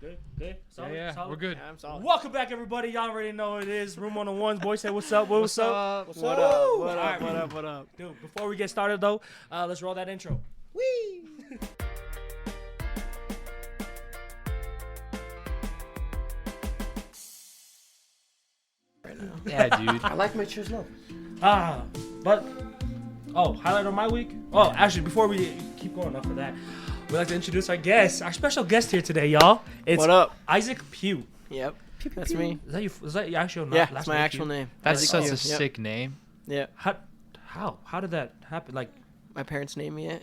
Good. Solid, Yeah, solid. we're good. Yeah, I'm solid. Welcome back, everybody. Y'all already know what it is. Room on the ones. Boys say what's up. What's up? What Woo! up? What All up? right. What up? What up? Dude, before we get started, though, let's roll that intro. Whee! Right now. Yeah, dude. I like my chairs low. Highlight on my week? Oh, actually, before we keep going off of that, we'd like to introduce our guest, our special guest here today, y'all. It's What up? Isaac PEW. Yep. That's me. Is that your actual name? Yeah, that's my actual name. That's Isaac such Q. a sick name. Yeah. How did that happen? Like, My parents named me it.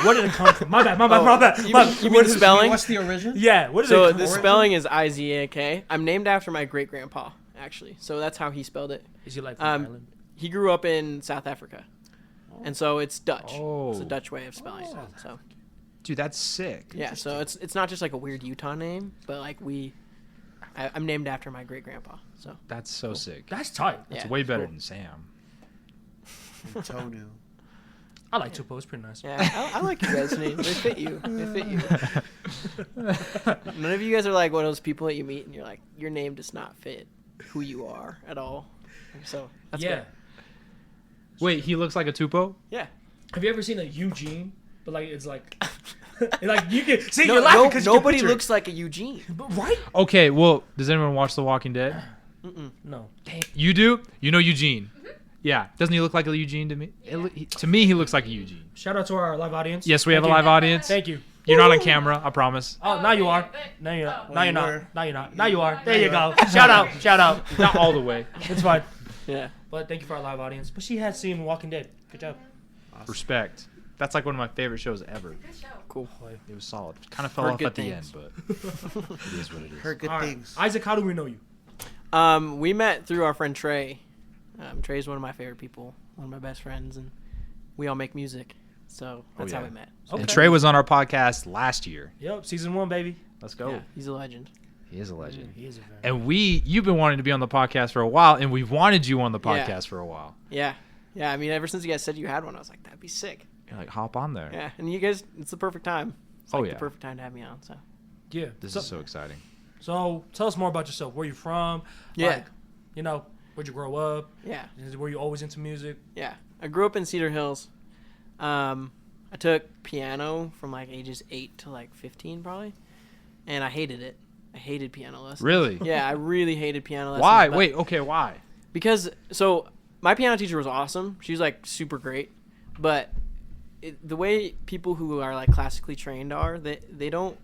where did it come from? My bad. You mean the spelling? What's the origin? Yeah, what is So it? the spelling is Izak. I'm named after my great grandpa, actually. So that's how he spelled it. Is he like from Ireland? He grew up in South Africa, and so it's Dutch. Oh. It's a Dutch way of spelling it. So Dude, that's sick. yeah, so it's not just like a weird Utah name, but like I'm named after my great grandpa. So That's so sick. That's tight. It's yeah, way better cool. than Sam. Toenail. I like Tupo. It's pretty nice. Yeah, I like you guys' names. They fit you. None of you guys are like one of those people that you meet and you're like, your name does not fit who you are at all. So that's Yeah. good. Wait, he looks like a Tupo? Yeah. Have you ever seen a Eugene? But like it's like, like you can see you're laughing because nobody looks like a Eugene. right. Okay, well, does anyone watch The Walking Dead? No. You do? You know Eugene? Yeah. Doesn't he look like a Eugene to me? To me, he looks like a Eugene. Shout out to our live audience. Yes, we have a Thank you. live audience. Thank you. You're not on camera, I promise. Oh, now you are. Now you're not. Now you're not. were. Now you're not. Now you are. There you go. Shout out. Not all the way. It's fine. Yeah. But thank you for our live audience. But she has seen Walking Dead. Good job. Respect. That's like one of my favorite shows ever. Cool. It was solid. Kind of fell Heard off good at the things. end, but it is what it is. Heard good All right. things. Isaac, how do we know you? We met through our friend Trey. Trey's one of my favorite people, one of my best friends, and we all make music. So that's how yeah. we met. Okay. And Trey was on our podcast last year. Yep, season 1, baby. Let's go. Yeah, he's a legend. He is a legend. He is a very. And you've been wanting to be on the podcast for a while, and we've wanted you on the Yeah. podcast for a while. Yeah. Yeah, I mean, ever since you guys said you had one, I was like, that'd be sick. You're like, hop on there. Yeah, and you guys, it's the perfect time. It's Oh, like yeah. the perfect time to have me on, so. Yeah. This is so exciting. So tell us more about yourself. Where you from? Yeah. Like, where'd you grow up? Yeah. Were you always into music? Yeah. I grew up in Cedar Hills. I took piano from like ages 8 to like 15 probably, and I hated it. I hated piano lessons. Really? Yeah, I really hated piano lessons. Why? but- Wait, okay, why? Because, so, my piano teacher was awesome. She was like super great, but the way people who are like classically trained are, they don't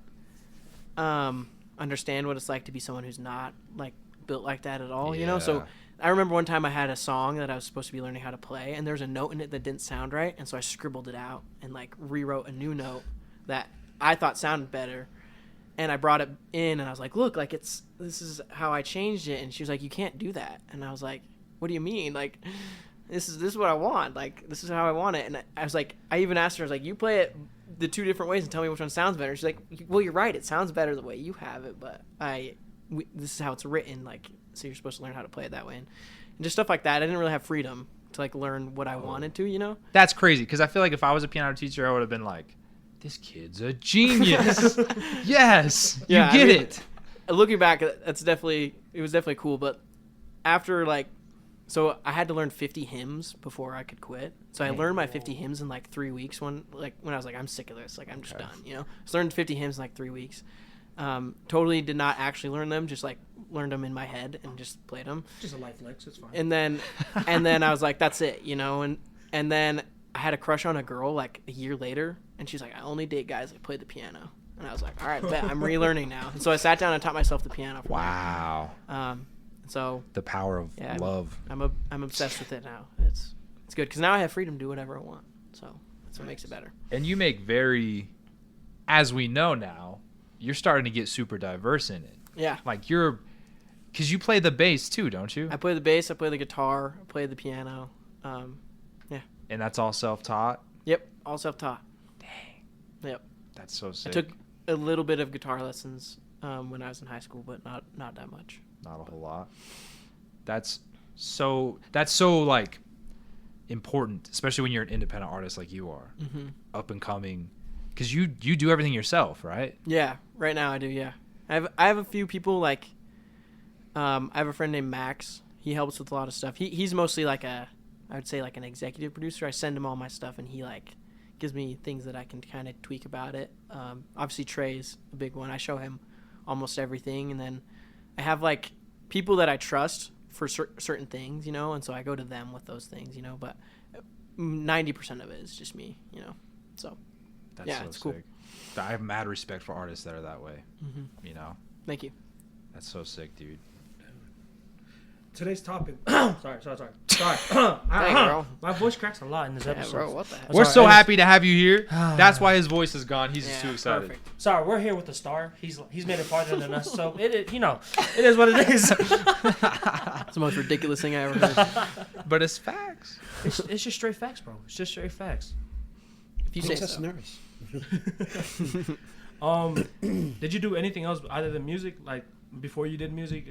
understand what it's like to be someone who's not like built like that at all, you know? So Yeah. I remember one time I had a song that I was supposed to be learning how to play, and there was a note in it that didn't sound right, and so I scribbled it out and like rewrote a new note that I thought sounded better, and I brought it in, and I was like, look, like this is how I changed it, and she was like, you can't do that, and I was like, what do you mean? Like, this is what I want, like this is how I want it, and I was like, I even asked her, I was like, you play it the 2 different ways and tell me which one sounds better. She's like, well, you're right, it sounds better the way you have it, but this is how it's written, like, so you're supposed to learn how to play it that way, and just stuff like that. I didn't really have freedom to like learn what I wanted to, you know? That's crazy, because I feel like if I was a piano teacher, I would have been like, this kid's a genius. Yes, Yeah, you I get mean, it. Looking back, it was definitely cool, but after like, so I had to learn 50 hymns before I could quit. So I learned my 50 hymns in like 3 weeks when I was like, I'm sick of this, like I'm just done, you know? So I learned 50 hymns in like 3 weeks. Totally did not actually learn them, just like learned them in my head and just played them. Just a life flex. It's fine. And then I was like, that's it, you know? And then I had a crush on a girl like a year later, and she's like, I only date guys that play the piano. And I was like, all right, bet, I'm relearning now. And so I sat down and taught myself the piano. From Wow. there. So The power of yeah, love. I'm obsessed with it now. It's good because now I have freedom to do whatever I want. So that's what makes it better. And you make as we know now, you're starting to get super diverse in it. Yeah. Like because you play the bass too, don't you? I play the bass. I play the guitar. I play the piano. And that's all self-taught? Yep. All self-taught. Dang. Yep. That's so I sick. took a little bit of guitar lessons when I was in high school, but not that much. Not a whole lot. That's so like important, especially when you're an independent artist like you are, up and coming. Because you do everything yourself, right? Yeah, right now I do. Yeah, I have a few people like, I have a friend named Max. He helps with a lot of stuff. He's mostly like I would say like an executive producer. I send him all my stuff, and he like gives me things that I can kind of tweak about it. Obviously Trey's a big one. I show him almost everything, and then I have like people that I trust for certain things, and so I go to them with those things, but 90% of it is just me, so That's yeah, so it's cool. sick. I have mad respect for artists that are that way. Thank you. That's so sick, dude. Today's topic. sorry. bro. My voice cracks a lot in this Yeah, episode. bro, what the heck? We're Sorry, so I just- happy to have you here. That's why his voice is gone. He's just too excited. Perfect. Sorry, we're here with the star. He's made it farther than us, so it is what it is. It's the most ridiculous thing I ever heard. But it's facts. It's just straight facts, bro. It's just straight facts. If you say Makes us so. nervous. Did you do anything else other than music? Like before you did music,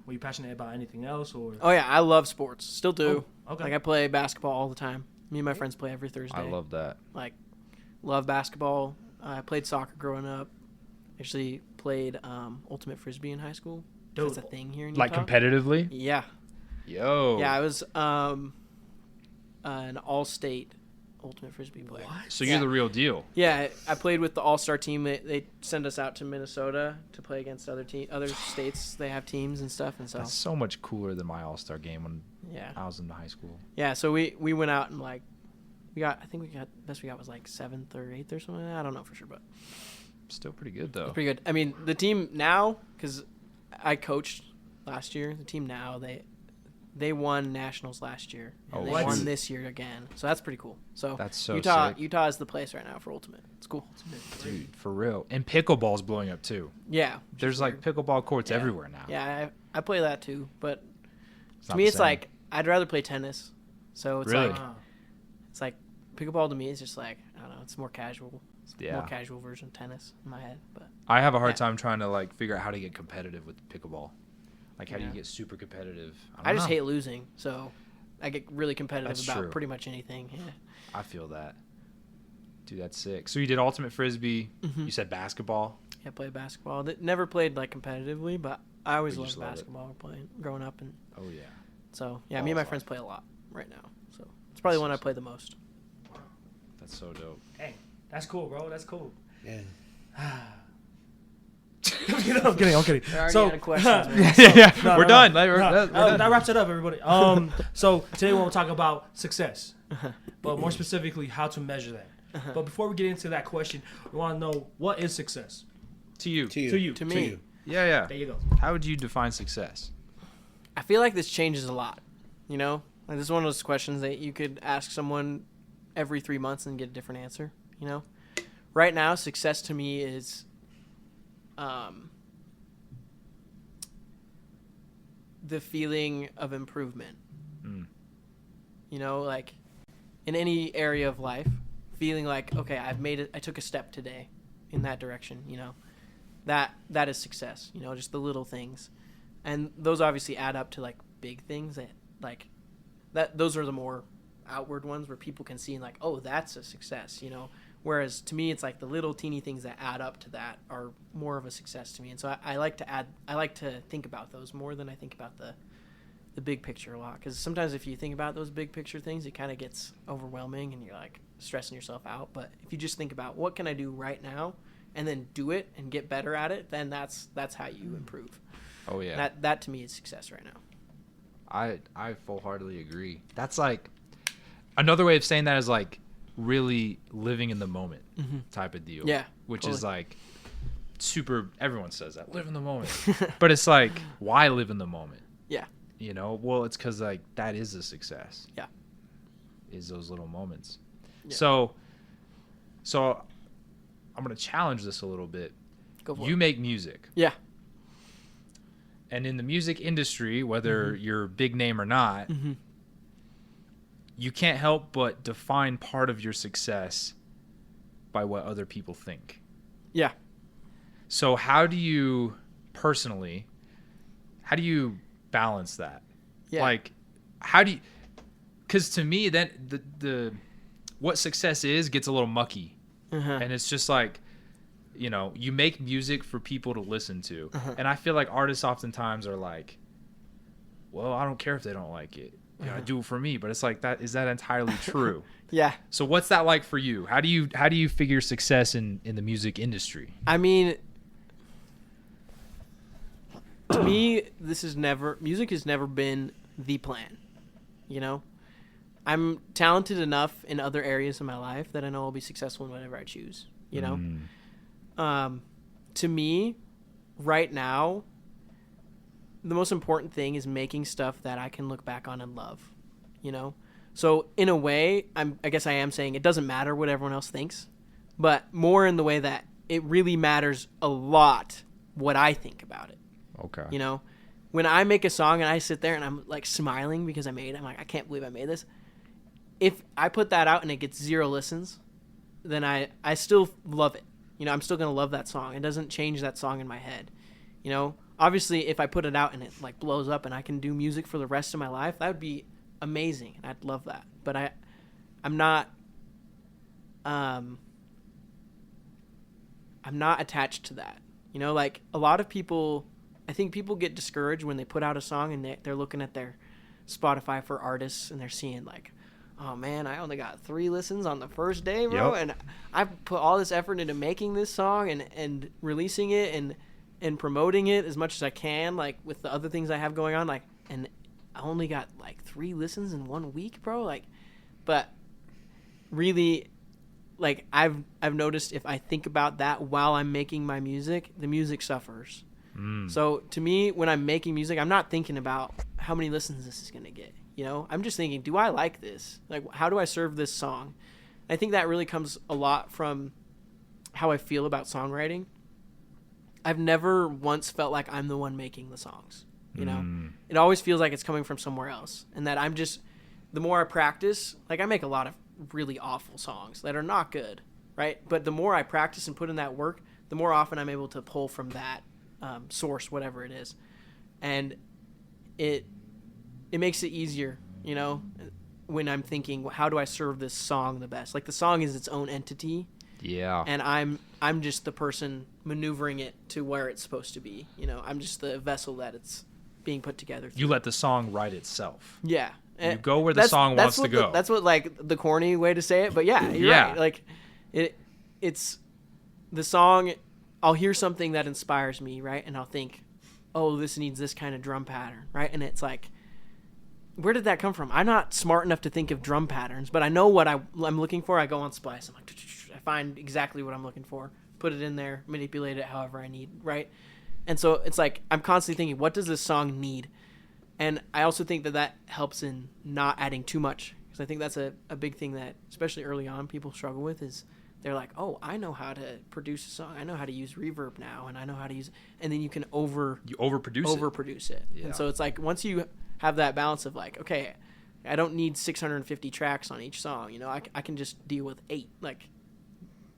were you passionate about anything else or? Oh yeah, I love sports. Still do. Oh, okay. Like I play basketball all the time. Me and my friends play every Thursday. I love that. Like, love basketball. I played soccer growing up. Actually played ultimate frisbee in high school. Dude. That's a thing here in Utah. Like competitively? Yeah. Yo. Yeah, I was an all-state ultimate frisbee player. So you're the real deal. Yeah, I played with the all-star team. They send us out to Minnesota to play against other states. They have teams and stuff, and so That's so much cooler than my all-star game when yeah, I was in high school. yeah. So we went out and like I think best we got was like 7th or 8th or something. I don't know for sure, but Still pretty good, though. pretty good. I mean, the team now, because I coached last year. The team now they won nationals last year. And Oh, they what? won this year again. So that's pretty cool. So That's so Utah sick. Utah is the place right now for ultimate. It's cool. Dude, for real. And pickleball's blowing up, too. Yeah. There's, like, pickleball courts Yeah. everywhere now. Yeah, I play that too, but It's to not me the it's same. like I'd rather play tennis. So it's Really? like it's like pickleball to me is just like I don't know, it's more casual. It's a Yeah. more casual version of tennis in my head, but I have a hard Yeah. time trying to, like, figure out how to get competitive with pickleball. Like, how do you Yeah. get super competitive? I just don't know. hate losing, so I get really competitive That's about true. pretty much anything. Yeah. I feel that. Dude, that's sick. So you did ultimate frisbee. Mhm. You said basketball. Yeah, play basketball. Never played like competitively, but I always But you loved just love it. basketball playing growing up, and Oh yeah. so yeah, me and my Balls friends off. play a lot right now. So it's probably That's the one so I play the most. That's so dope. Hey, that's cool, bro. That's cool. Yeah. I'm kidding. They're already So, out of questions, man. yeah, No, we're no, done. no. Like, we're No, done. that wraps it up, everybody. So today we'll talk about success, but more specifically, how to measure that. But before we get into that question, we want to know what is success To you. To you. to you. To me. Yeah, yeah. There you go. How would you define success? I feel like this changes a lot. Like this is one of those questions that you could ask someone every 3 months and get a different answer. Right now, success to me is, the feeling of improvement. Mm. Like in any area of life, feeling like okay, I took a step today in that direction. That is success. Just the little things, and those obviously add up to like big things that like that. Those are the more outward ones where people can see and like, oh, that's a success. Whereas to me, it's like the little teeny things that add up to that are more of a success to me. And so I like to think about those more than I think about the big picture a lot. Because sometimes if you think about those big picture things, it kind of gets overwhelming and you're like stressing yourself out. But if you just think about what can I do right now and then do it and get better at it, then that's how you improve. Oh yeah. That to me is success right now. I full-heartedly agree. That's like another way of saying that is like really living in the moment type of deal. Yeah, Which totally. is like super, everyone says that, live in the moment. But it's like, why live in the moment? Yeah. Well, it's because like that is a success. Yeah. Is those little moments. Yeah. So I'm going to challenge this a little bit. Go for You it. make music. Yeah. And in the music industry, whether you're a big name or not, you can't help but define part of your success by what other people think. Yeah. So how do you personally, how do you balance that? Yeah. Like, how do you, because to me, then the what success is gets a little mucky And it's just like, you know, you make music for people to listen to. And I feel like artists oftentimes are like, well, I don't care if they don't like it. You know, I do it for me. But it's like, is that entirely true? Yeah. So what's that like for you? How do you figure success in the music industry? I mean, to me, music has never been the plan, you know? I'm talented enough in other areas of my life that I know I'll be successful in whatever I choose, you know? To me, right now, the most important thing is making stuff that I can look back on and love, you know? So in a way, I guess I am saying it doesn't matter what everyone else thinks, but more in the way that it really matters a lot what I think about it. Okay. You know, when I make a song and I sit there and I'm like smiling because I made it, I'm like, I can't believe I made this. If I put that out and it gets 0 listens, then I still love it. You know, I'm still going to love that song. It doesn't change that song in my head. You know, obviously if I put it out and it like blows up and I can do music for the rest of my life, that would be amazing. And I'd love that. But I'm not attached to that. You know, like a lot of people, I think people get discouraged when they put out a song and they're looking at their Spotify for artists and they're seeing like, oh man, I only got 3 listens on the first day, bro. Yep. And I've put all this effort into making this song and releasing it and promoting it as much as I can, like with the other things I have going on, like, and I only got like 3 listens in 1 week, bro. Like, but really, like I've noticed if I think about that while I'm making my music, the music suffers. So to me, when I'm making music, I'm not thinking about how many listens this is going to get. You know, I'm just thinking, do I like this? Like, how do I serve this song? I think that really comes a lot from how I feel about songwriting. I've never once felt like I'm the one making the songs. You know, it always feels like it's coming from somewhere else. And that I'm just, the more I practice, like I make a lot of really awful songs that are not good, right? But the more I practice and put in that work, the more often I'm able to pull from that source, whatever it is. And it makes it easier, you know, when I'm thinking, well, how do I serve this song the best? Like the song is its own entity. Yeah. And I'm just the person maneuvering it to where it's supposed to be. You know, I'm just the vessel that it's being put together through. You let the song write itself. Yeah. You go where the song wants to go. That's what like the corny way to say it, but yeah, you're right. Like it's the song. I'll hear something that inspires me, right? And I'll think, oh, this needs this kind of drum pattern, right? And it's like, where did that come from? I'm not smart enough to think of drum patterns, but I know what I'm looking for. I go on Splice. I'm like, I find exactly what I'm looking for, put it in there, manipulate it however I need, right? And so it's like I'm constantly thinking, what does this song need? And I also think that helps in not adding too much, because I think that's a big thing that, especially early on, people struggle with is they're like, oh, I know how to produce a song. I know how to use reverb now, and I know how to use, and then you can overproduce it. Yeah. And so it's like once you have that balance of like, okay, I don't need 650 tracks on each song. You know, I can just deal with 8. Like,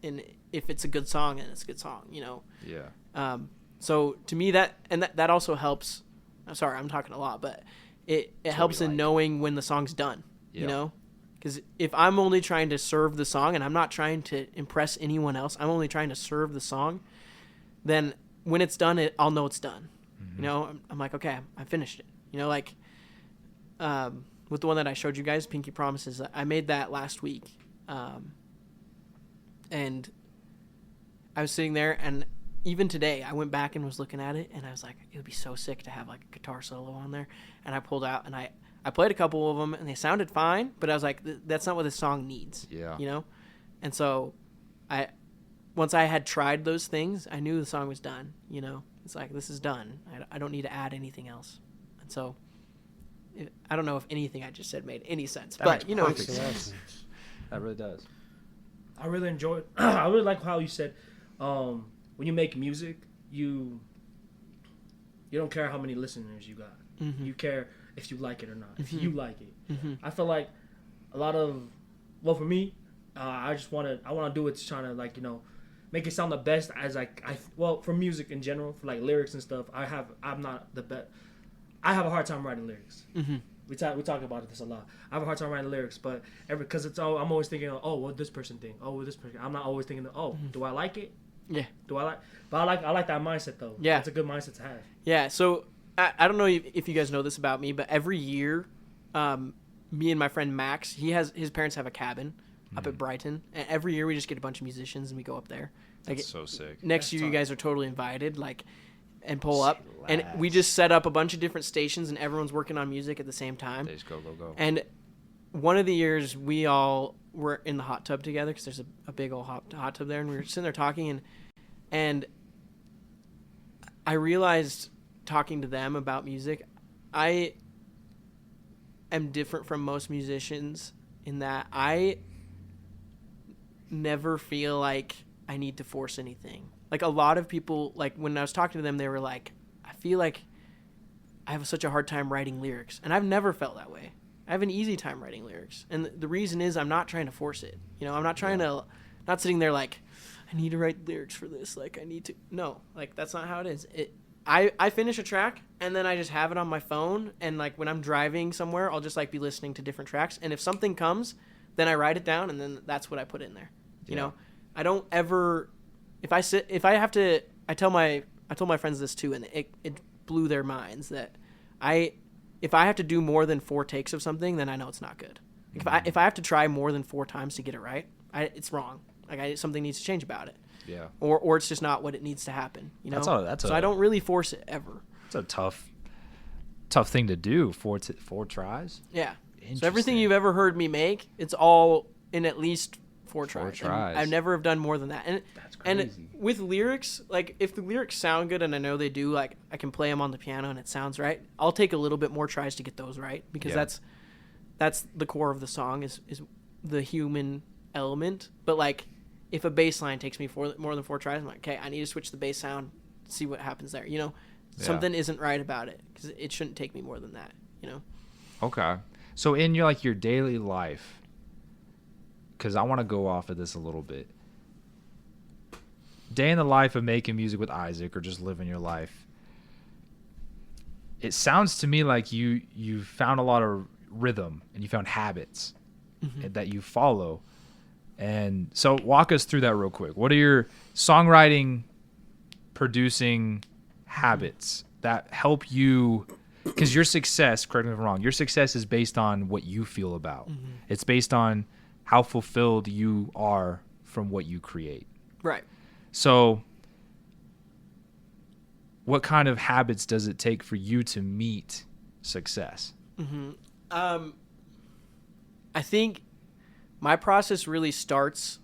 and if it's a good song, then it's a good song. You know. Yeah. So to me that also helps. I'm sorry, I'm talking a lot, but it helps in knowing when the song's done. Yep. You know. Because if I'm only trying to serve the song and I'm not trying to impress anyone else, I'm only trying to serve the song, then when it's done, I'll know it's done. Mm-hmm. You know, I'm like, okay, I finished it. You know, like with the one that I showed you guys, Pinky Promises, I made that last week. And I was sitting there, and even today, I went back and was looking at it, and I was like, it would be so sick to have like a guitar solo on there. And I pulled out, and I played a couple of them, and they sounded fine, but I was like, that's not what this song needs. Yeah. You know? And so once I had tried those things, I knew the song was done. You know? It's like, this is done. I don't need to add anything else. And so I don't know if anything I just said made any sense, but you know. That really does. I really enjoyed. I really like how you said, when you make music, you don't care how many listeners you got. Mm-hmm. You care if you like it or not. If you like it, I feel like a lot of, well, for me, I want to do it to try to, like, you know, make it sound the best as well, for music in general, for like lyrics and stuff. I'm not the best. I have a hard time writing lyrics. We talk about this a lot. I have a hard time writing lyrics, but because I'm always thinking, oh, what this person think? Oh, what this person. I'm not always thinking, oh, do I like it? Yeah. Do I like? But I like that mindset though. Yeah. It's a good mindset to have. Yeah. So I don't know if you guys know this about me, but every year, me and my friend Max, his parents have a cabin up at Brighton, and every year we just get a bunch of musicians and we go up there. Like, That's so sick. Next year, you guys are totally invited. Like. And pull up, and we just set up a bunch of different stations, and everyone's working on music at the same time. They just go. And one of the years, we all were in the hot tub together because there's a big old hot tub there, and we were sitting there talking, and I realized talking to them about music, I am different from most musicians in that I never feel like I need to force anything. Like, a lot of people, like, when I was talking to them, they were like, I feel like I have such a hard time writing lyrics. And I've never felt that way. I have an easy time writing lyrics. And the reason is I'm not trying to force it. You know, I'm not trying to, not sitting there like, I need to write lyrics for this. Like, I need to. No, like, that's not how it is. I finish a track, and then I just have it on my phone. And, like, when I'm driving somewhere, I'll just, like, be listening to different tracks. And if something comes, then I write it down, and then that's what I put in there. You know? I don't ever... I told my friends this too, and it blew their minds that if I have to do more than 4 takes of something, then I know it's not good. If I have to try more than 4 times to get it right, it's wrong. Like, something needs to change about it. Yeah. Or it's just not what it needs to happen. You know. So I don't really force it ever. It's a tough thing to do. 4 tries. Yeah. So everything you've ever heard me make, it's all in at least 4 tries. I never have done more than that. And that's crazy. And with lyrics, like, if the lyrics sound good, and I know they do, like, I can play them on the piano and it sounds right, I'll take a little bit more tries to get those right, because that's the core of the song is the human element. But, like, if a bass line takes me more than 4 tries, I'm like, okay, I need to switch the bass sound, see what happens there. You know, something isn't right about it, because it shouldn't take me more than that. You know. Okay, so in your daily life. Because I want to go off of this a little bit. Day in the life of making music with Izak, or just living your life. It sounds to me like you found a lot of rhythm, and you found habits that you follow. And so walk us through that real quick. What are your songwriting, producing habits that help you? Because your success, correct me if I'm wrong, your success is based on what you feel about. It's based on how fulfilled you are from what you create. Right. So what kind of habits does it take for you to meet success? I think my process really starts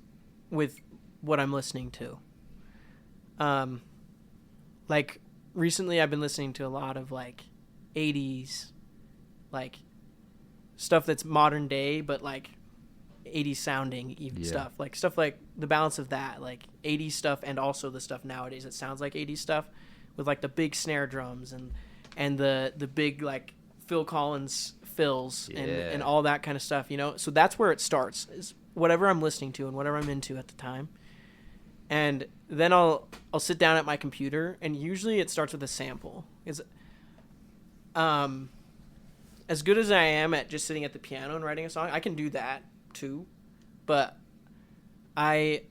with what I'm listening to. Like, recently I've been listening to a lot of, like, 80s, like, stuff that's modern day, but, like, 80s sounding stuff, like the balance of that, like 80s stuff, and also the stuff nowadays that sounds like 80s stuff, with, like, the big snare drums and the big, like, Phil Collins fills and all that kind of stuff, you know. So that's where it starts, is whatever I'm listening to and whatever I'm into at the time. And then I'll sit down at my computer, and usually it starts with a sample. As good as I am at just sitting at the piano and writing a song, I can do that too, but I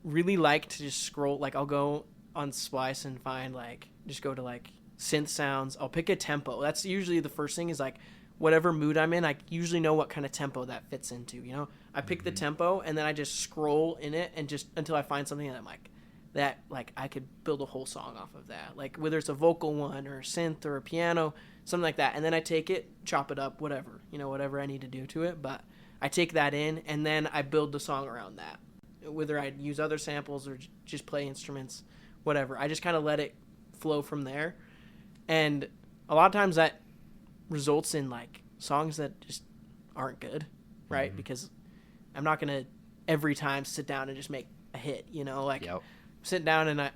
really like to just scroll. Like, I'll go on Splice and find, like, just go to, like, synth sounds. I'll pick a tempo. That's usually the first thing, is, like, whatever mood I'm in, I usually know what kind of tempo that fits into, you know. I pick the tempo, and then I just scroll in it, and just until I find something that I'm like, that, like, I could build a whole song off of that, like, whether it's a vocal one or a synth or a piano, something like that. And then I take it, chop it up, whatever I need to do to it, but I take that in, and then I build the song around that. Whether I use other samples or just play instruments, whatever. I just kind of let it flow from there. And a lot of times that results in, like, songs that just aren't good, right? Because I'm not going to every time sit down and just make a hit, you know? Like, sit down and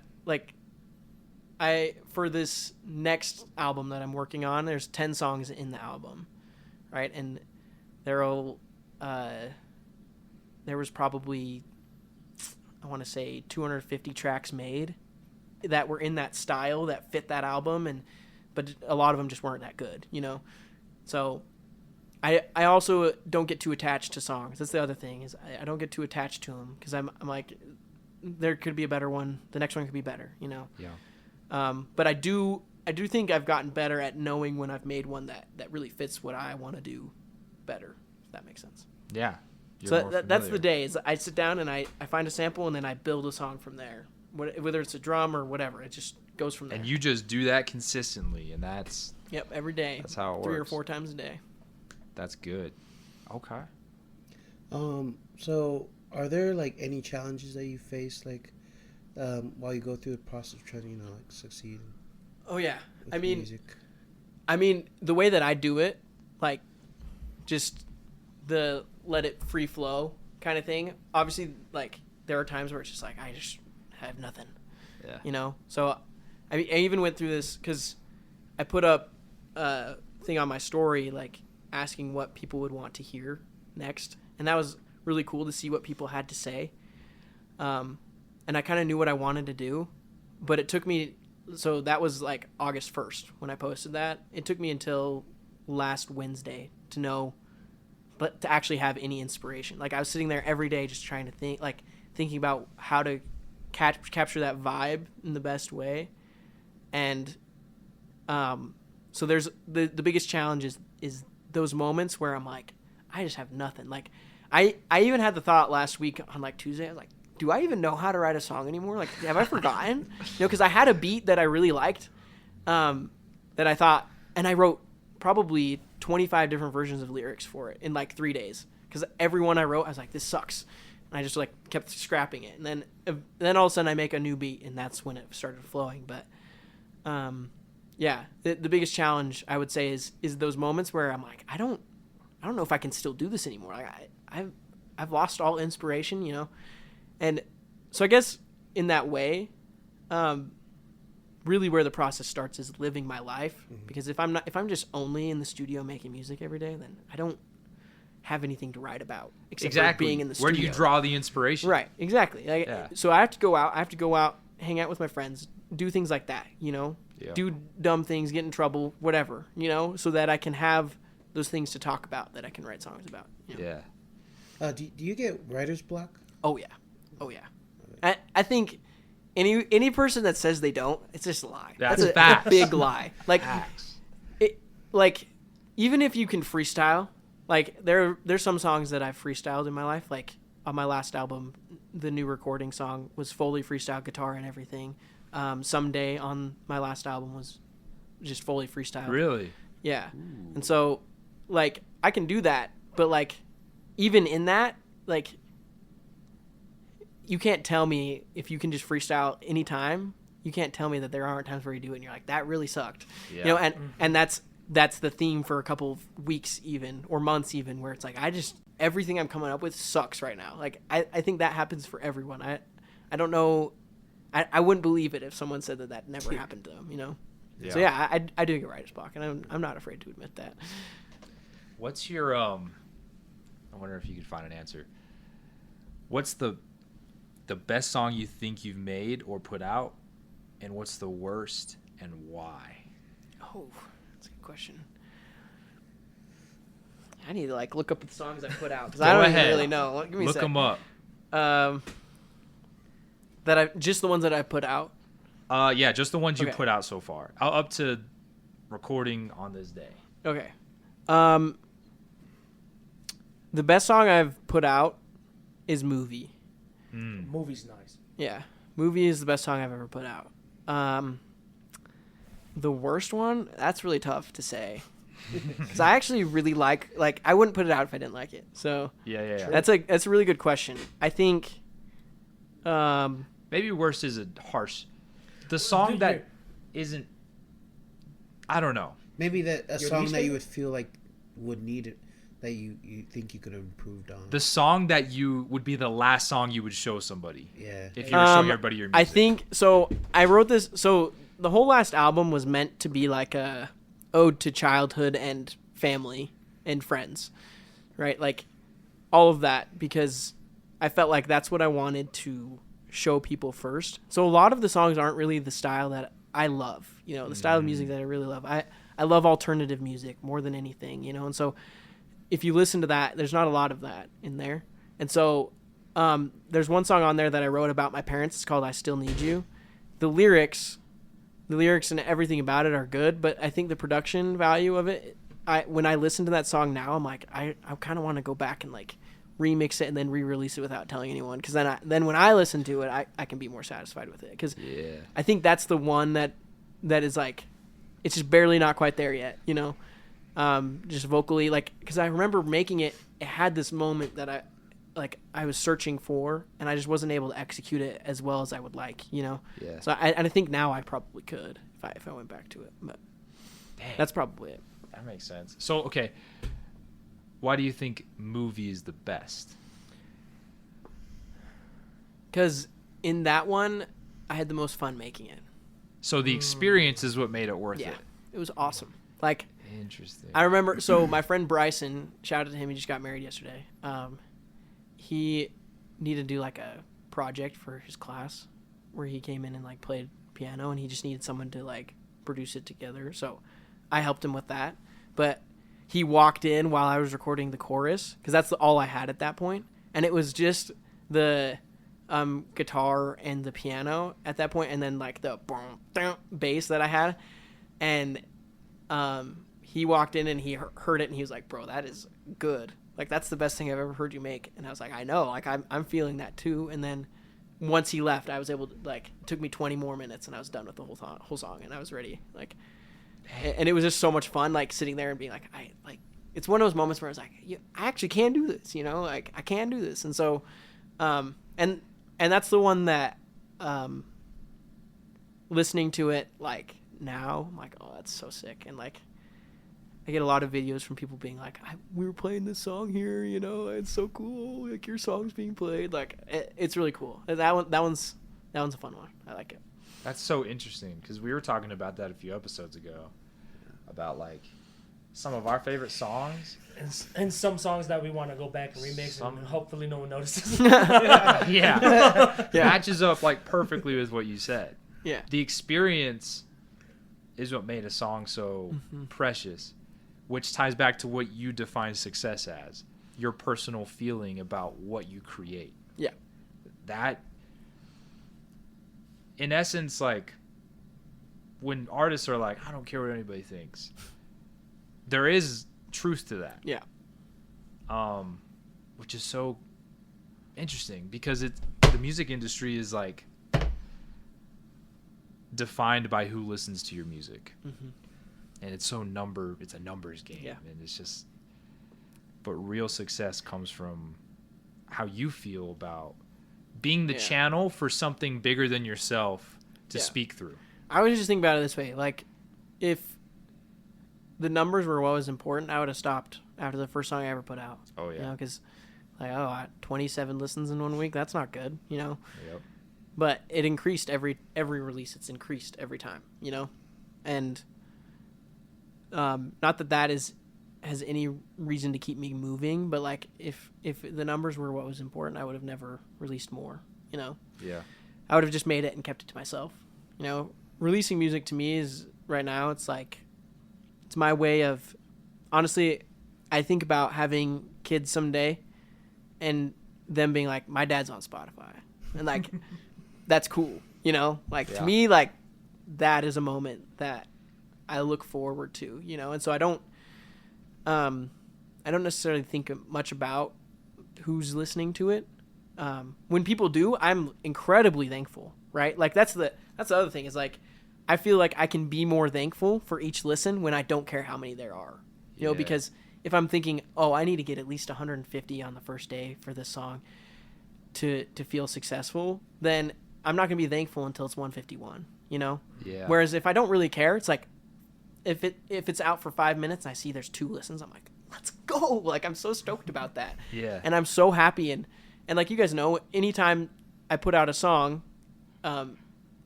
for this next album that I'm working on, there's 10 songs in the album, right? And there was probably, I want to say, 250 tracks made that were in that style that fit that album, but a lot of them just weren't that good, you know? So I also don't get too attached to songs. That's the other thing is I don't get too attached to them because I'm like, there could be a better one. The next one could be better, you know? Yeah. But I do think I've gotten better at knowing when I've made one that really fits what I want to do better, if that makes sense. Yeah. So that's the day. Is I sit down and I find a sample and then I build a song from there. Whether it's a drum or whatever, it just goes from there. And you just do that consistently, and that's... Yep, every day. That's how it 3 or works. 4 times a day. That's good. Okay. So are there like any challenges that you face like while you go through the process of trying to like succeed? Oh yeah. With music? I mean, the way that I do it, like, just the let it free flow kind of thing. Obviously, like, there are times where it's just like I just have nothing. Yeah. You know. So, I even went through this because I put up a thing on my story, like asking what people would want to hear next, and that was really cool to see what people had to say. And I kind of knew what I wanted to do, but it took me. So that was like August 1st when I posted that. It took me until last Wednesday to know, but to actually have any inspiration. Like I was sitting there every day just trying to thinking about how to capture that vibe in the best way. And so there's the biggest challenge is those moments where I'm like, I just have nothing. Like I even had the thought last week on like Tuesday, I was like, do I even know how to write a song anymore? Like, have I forgotten? You know, because I had a beat that I really liked, that I thought, and I wrote probably 25 different versions of lyrics for it in like 3 days. Because every one I wrote, I was like, this sucks. And I just like kept scrapping it. And then all of a sudden I make a new beat, and that's when it started flowing. But yeah, the biggest challenge I would say is those moments where I'm like, I don't know if I can still do this anymore. Like I've lost all inspiration, you know. And so I guess in that way, really where the process starts is living my life. Mm-hmm. Because if I'm just only in the studio making music every day, then I don't have anything to write about except for being in the studio. Where do you draw the inspiration? Right, exactly. Like, yeah. So I have to go out, hang out with my friends, do things like that, you know, do dumb things, get in trouble, whatever, you know, so that I can have those things to talk about that I can write songs about. You know? Yeah. Do you get writer's block? Oh yeah. I think any person that says they don't, it's just a lie. That's a big lie. Like, facts. Even if you can freestyle, like there's some songs that I've freestyled in my life. Like on my last album, the new recording song was fully freestyle guitar and everything. Someday on my last album was just fully freestyle. Really? Yeah. Ooh. And so, like, I can do that, but like, even in that, like, you can't tell me if you can just freestyle anytime. You can't tell me that there aren't times where you do it and you're like, that really sucked. Yeah. You know, and that's the theme for a couple of weeks even, or months even, where it's like, everything I'm coming up with sucks right now. Like, I think that happens for everyone. I don't know. I wouldn't believe it if someone said that never happened to them, you know? Yeah. So yeah, I do get writer's block, and I'm not afraid to admit that. What's your, I wonder if you could find an answer. What's the best song you think you've made or put out, and what's the worst and why? Oh, that's a good question. I need to like look up the songs I put out because I don't even really know. Give me a sec. Look them up. Just the ones that I put out. Yeah, just the ones you put out so far, up to recording on this day. Okay. The best song I've put out is "Movie." Movie's nice. Yeah, "Movie" is the best song I've ever put out. The worst one, that's really tough to say, because I actually really like I wouldn't put it out if I didn't like it. So yeah. That's a really good question. I think maybe worst is a harsh. The song that isn't. I don't know. Maybe a song that you would feel like would need it, that you think you could have improved on. The song that you would be the last song you would show somebody. Yeah. If you were showing everybody your music. I think so. I wrote this. So the whole last album was meant to be like a ode to childhood and family and friends, right? Like all of that, because I felt like that's what I wanted to show people first. So a lot of the songs aren't really the style that I love, you know, the style of music that I really love. I love alternative music more than anything, you know, and so if you listen to that, there's not a lot of that in there. And so there's one song on there that I wrote about my parents. It's called I Still Need You. The lyrics and everything about it are good, but I think the production value of it, when I listen to that song now, I'm like, I kind of want to go back and like remix it and then re-release it without telling anyone, because then when I listen to it, I can be more satisfied with it, because I think that's the one that is like, it's just barely not quite there yet, you know, just vocally, like, because I remember making it had this moment that I was searching for, and I just wasn't able to execute it as well as I would like, you know. Yeah. So I think now I probably could if I went back to it, but that's probably it. That makes sense. So okay, why do you think movie is the best? Because in that one, I had the most fun making it. So the experience is what made it worth it. It was awesome. Like, interesting. I remember, so my friend Bryson, shout out to him, he just got married yesterday. He needed to do like a project for his class where he came in and like played piano, and he just needed someone to like produce it together. So I helped him with that. But he walked in while I was recording the chorus, because that's all I had at that point. And it was just the guitar and the piano at that point, and then like the bass that I had. And he walked in and he heard it, and he was like, bro, that is good. Like, that's the best thing I've ever heard you make. And I was like, I know. Like, I'm feeling that too. And then once he left, I was able to, like, it took me 20 more minutes, and I was done with the whole song, and I was ready. Like, and it was just so much fun, like, sitting there and being like, it's one of those moments where I was like, I actually can do this, you know? Like, I can do this. And so, and that's the one that, listening to it, like, now, I'm like, oh, that's so sick. And, like, I get a lot of videos from people being like, we were playing this song here, you know, it's so cool, like, your song's being played. Like, it's really cool. That one's a fun one. I like it. That's so interesting, because we were talking about that a few episodes ago, about like some of our favorite songs and some songs that we want to go back and remix, and hopefully no one notices. yeah. Matches up like perfectly with what you said. Yeah. The experience is what made a song so precious, which ties back to what you define success as, your personal feeling about what you create. Yeah. That, in essence, like, when artists are like, I don't care what anybody thinks, there is truth to that. Yeah. Which is so interesting, because the music industry is like defined by who listens to your music. And it's a numbers game. Yeah. And it's just, but real success comes from how you feel about being the channel for something bigger than yourself to speak through. I was just thinking about it this way. Like, if the numbers were what was important, I would have stopped after the first song I ever put out. Oh, yeah. You know, because, like, 27 listens in 1 week, that's not good, you know? Yep. But it increased every release. It's increased every time, you know? And not that has any reason to keep me moving, but, like, if the numbers were what was important, I would have never released more, you know? Yeah. I would have just made it and kept it to myself. You know, releasing music to me is, right now, it's like, it's my way of, honestly, I think about having kids someday and them being like, my dad's on Spotify. And, like, that's cool, you know? Like, to me, like, that is a moment that I look forward to, you know? And so I don't necessarily think much about who's listening to it. When people do, I'm incredibly thankful, right? Like, that's the other thing, is, like, I feel like I can be more thankful for each listen when I don't care how many there are, you know, because if I'm thinking, oh, I need to get at least 150 on the first day for this song to feel successful, then I'm not going to be thankful until it's 151, you know? Yeah. Whereas if I don't really care, it's like, if it's out for 5 minutes and I see there's 2 listens, I'm like, let's go. Like, I'm so stoked about that. Yeah. And I'm so happy. And like, you guys know, anytime I put out a song,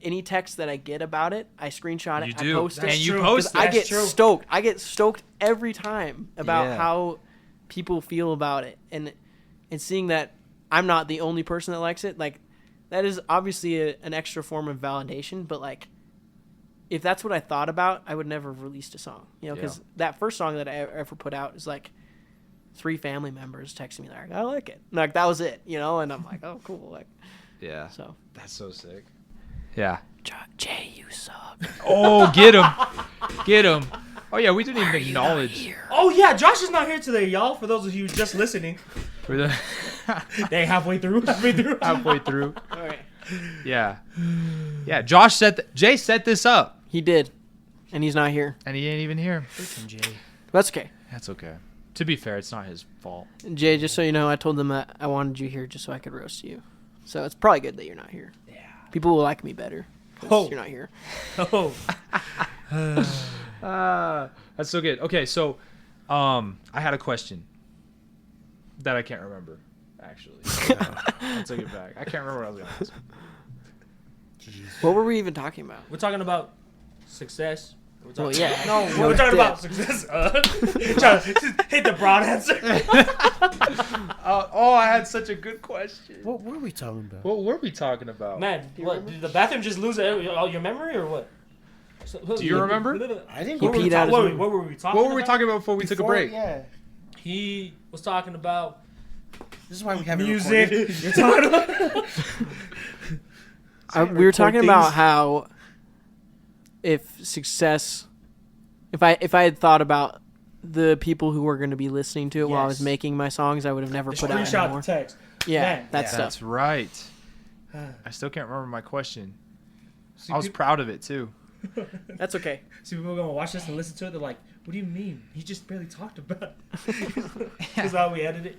any text that I get about it, I screenshot it, I post it. And you post it. I get stoked. I get stoked every time about how people feel about it. And seeing that I'm not the only person that likes it, like, that is obviously an extra form of validation, but, like, if that's what I thought about, I would never have released a song, you know, because that first song that I ever put out is, like, 3 family members texting me like, I like it. Like, that was it, you know? And I'm like, oh, cool. Like, Yeah. so. That's so sick. Yeah. Jay, you suck. Oh, get him. Get him. Oh, yeah, we didn't even acknowledge. Oh yeah, Josh is not here today, y'all. For those of you just listening, For the they halfway through. halfway through. All right. Yeah. Yeah, Jay set this up. He did. And he's not here. And he ain't even here. Freaking Jay. That's okay. That's okay. To be fair, it's not his fault. Jay, just so you know, I told them that I wanted you here just so I could roast you. So it's probably good that you're not here. Yeah. People will like me better because Oh. you're not here. Oh. That's so good. Okay, so I had a question that I can't remember, actually. I'll take it back. I can't remember what I was going to ask. What were we even talking about? We're talking about success. Well, yeah. No, we're talking about success. Trying to hit the broad answer. I had such a good question. What were we talking about? What were we talking about? Man, what? Did the bathroom just lose your memory or what? Do you remember? I didn't He go peed out his What room. were we talking What were we about? talking about before we took a break? Yeah. He was talking about This is why we haven't music. recorded. You're talking about We were talking things. about how if success, if I had thought about the people who were going to be listening to it while I was Yes. making my songs, I would have never the put out screenshot anymore. the text. Yeah, Man. that Yeah. stuff. That's right. I still can't remember my question. I was people, proud of it, too. That's okay. see, people are gonna watch this and listen to it. They're like, "What do you mean? He just barely talked about it." That's how we edit it.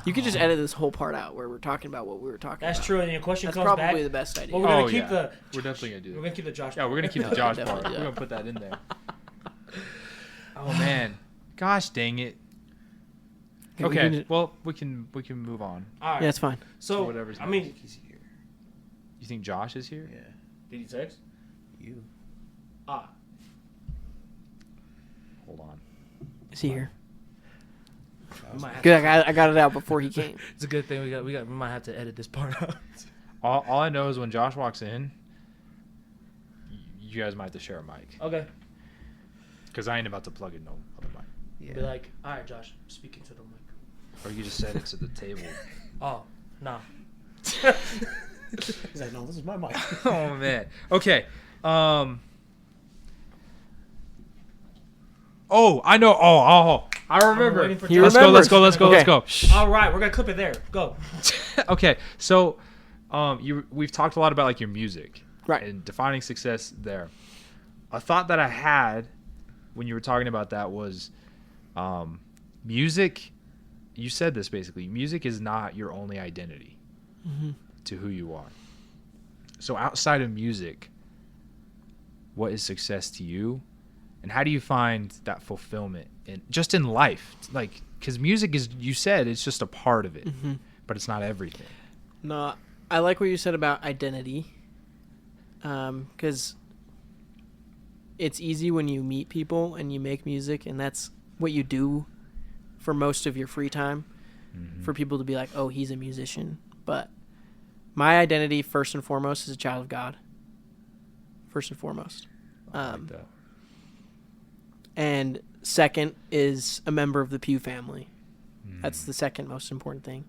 You could just edit this whole part out where we're talking about what we were talking That's about. true. And your question That's comes probably back. the best idea. Well, we're gonna Oh, keep yeah. the. We're definitely going to do We're that. gonna keep the Josh. Yeah, we're going to keep the Yeah, Josh definitely part. do We're that. going to put that in there. Oh, man. Gosh dang it. We Okay, can- well, we can move on. All right. Yeah, it's fine. So whatever's I mean, He's here. You think Josh is here? Yeah. did he text? You. Ah, Hold on. Is he here? we might have Good. I got it out before he came. It's a good thing we might have to edit this part out. All I know is when Josh walks in, you guys might have to share a mic. Okay. Because I ain't about to plug in no other mic. Yeah. Be like, all right, Josh, speaking to the mic. Or you just set it to the table. Oh, nah. He's like, no, this is my mic. Oh, man. Okay. Oh, I know. I remember. waiting for He Josh. remembers. Let's go. Okay. All right, we're gonna clip it there. Go. Okay, so we've talked a lot about like your music, Right. and defining success there. A thought that I had when you were talking about that was, music. You said this basically. Music is not your only identity to who you are. So outside of music, what is success to you, and how do you find that fulfillment in life? Like, because music is, you said, it's just a part of it, but it's not everything. No, I like what you said about identity. Because it's easy when you meet people and you make music, and that's what you do for most of your free time, for people to be like, oh, he's a musician. But my identity, first and foremost, is a child of God. First and foremost. I like that. And second is a member of the PEW family. That's the second most important thing.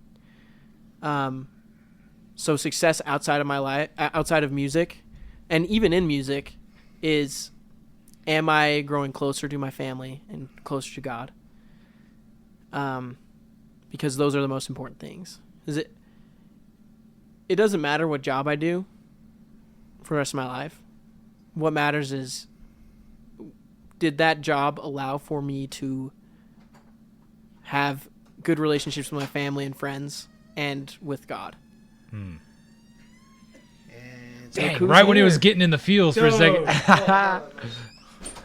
So success outside of my life, outside of music, and even in music, is, am I growing closer to my family and closer to God? Because those are the most important things. It doesn't matter what job I do for the rest of my life. What matters is, did that job allow for me to have good relationships with my family and friends and with God? And Dang, who's right when he here? was getting in the feels for a second. No.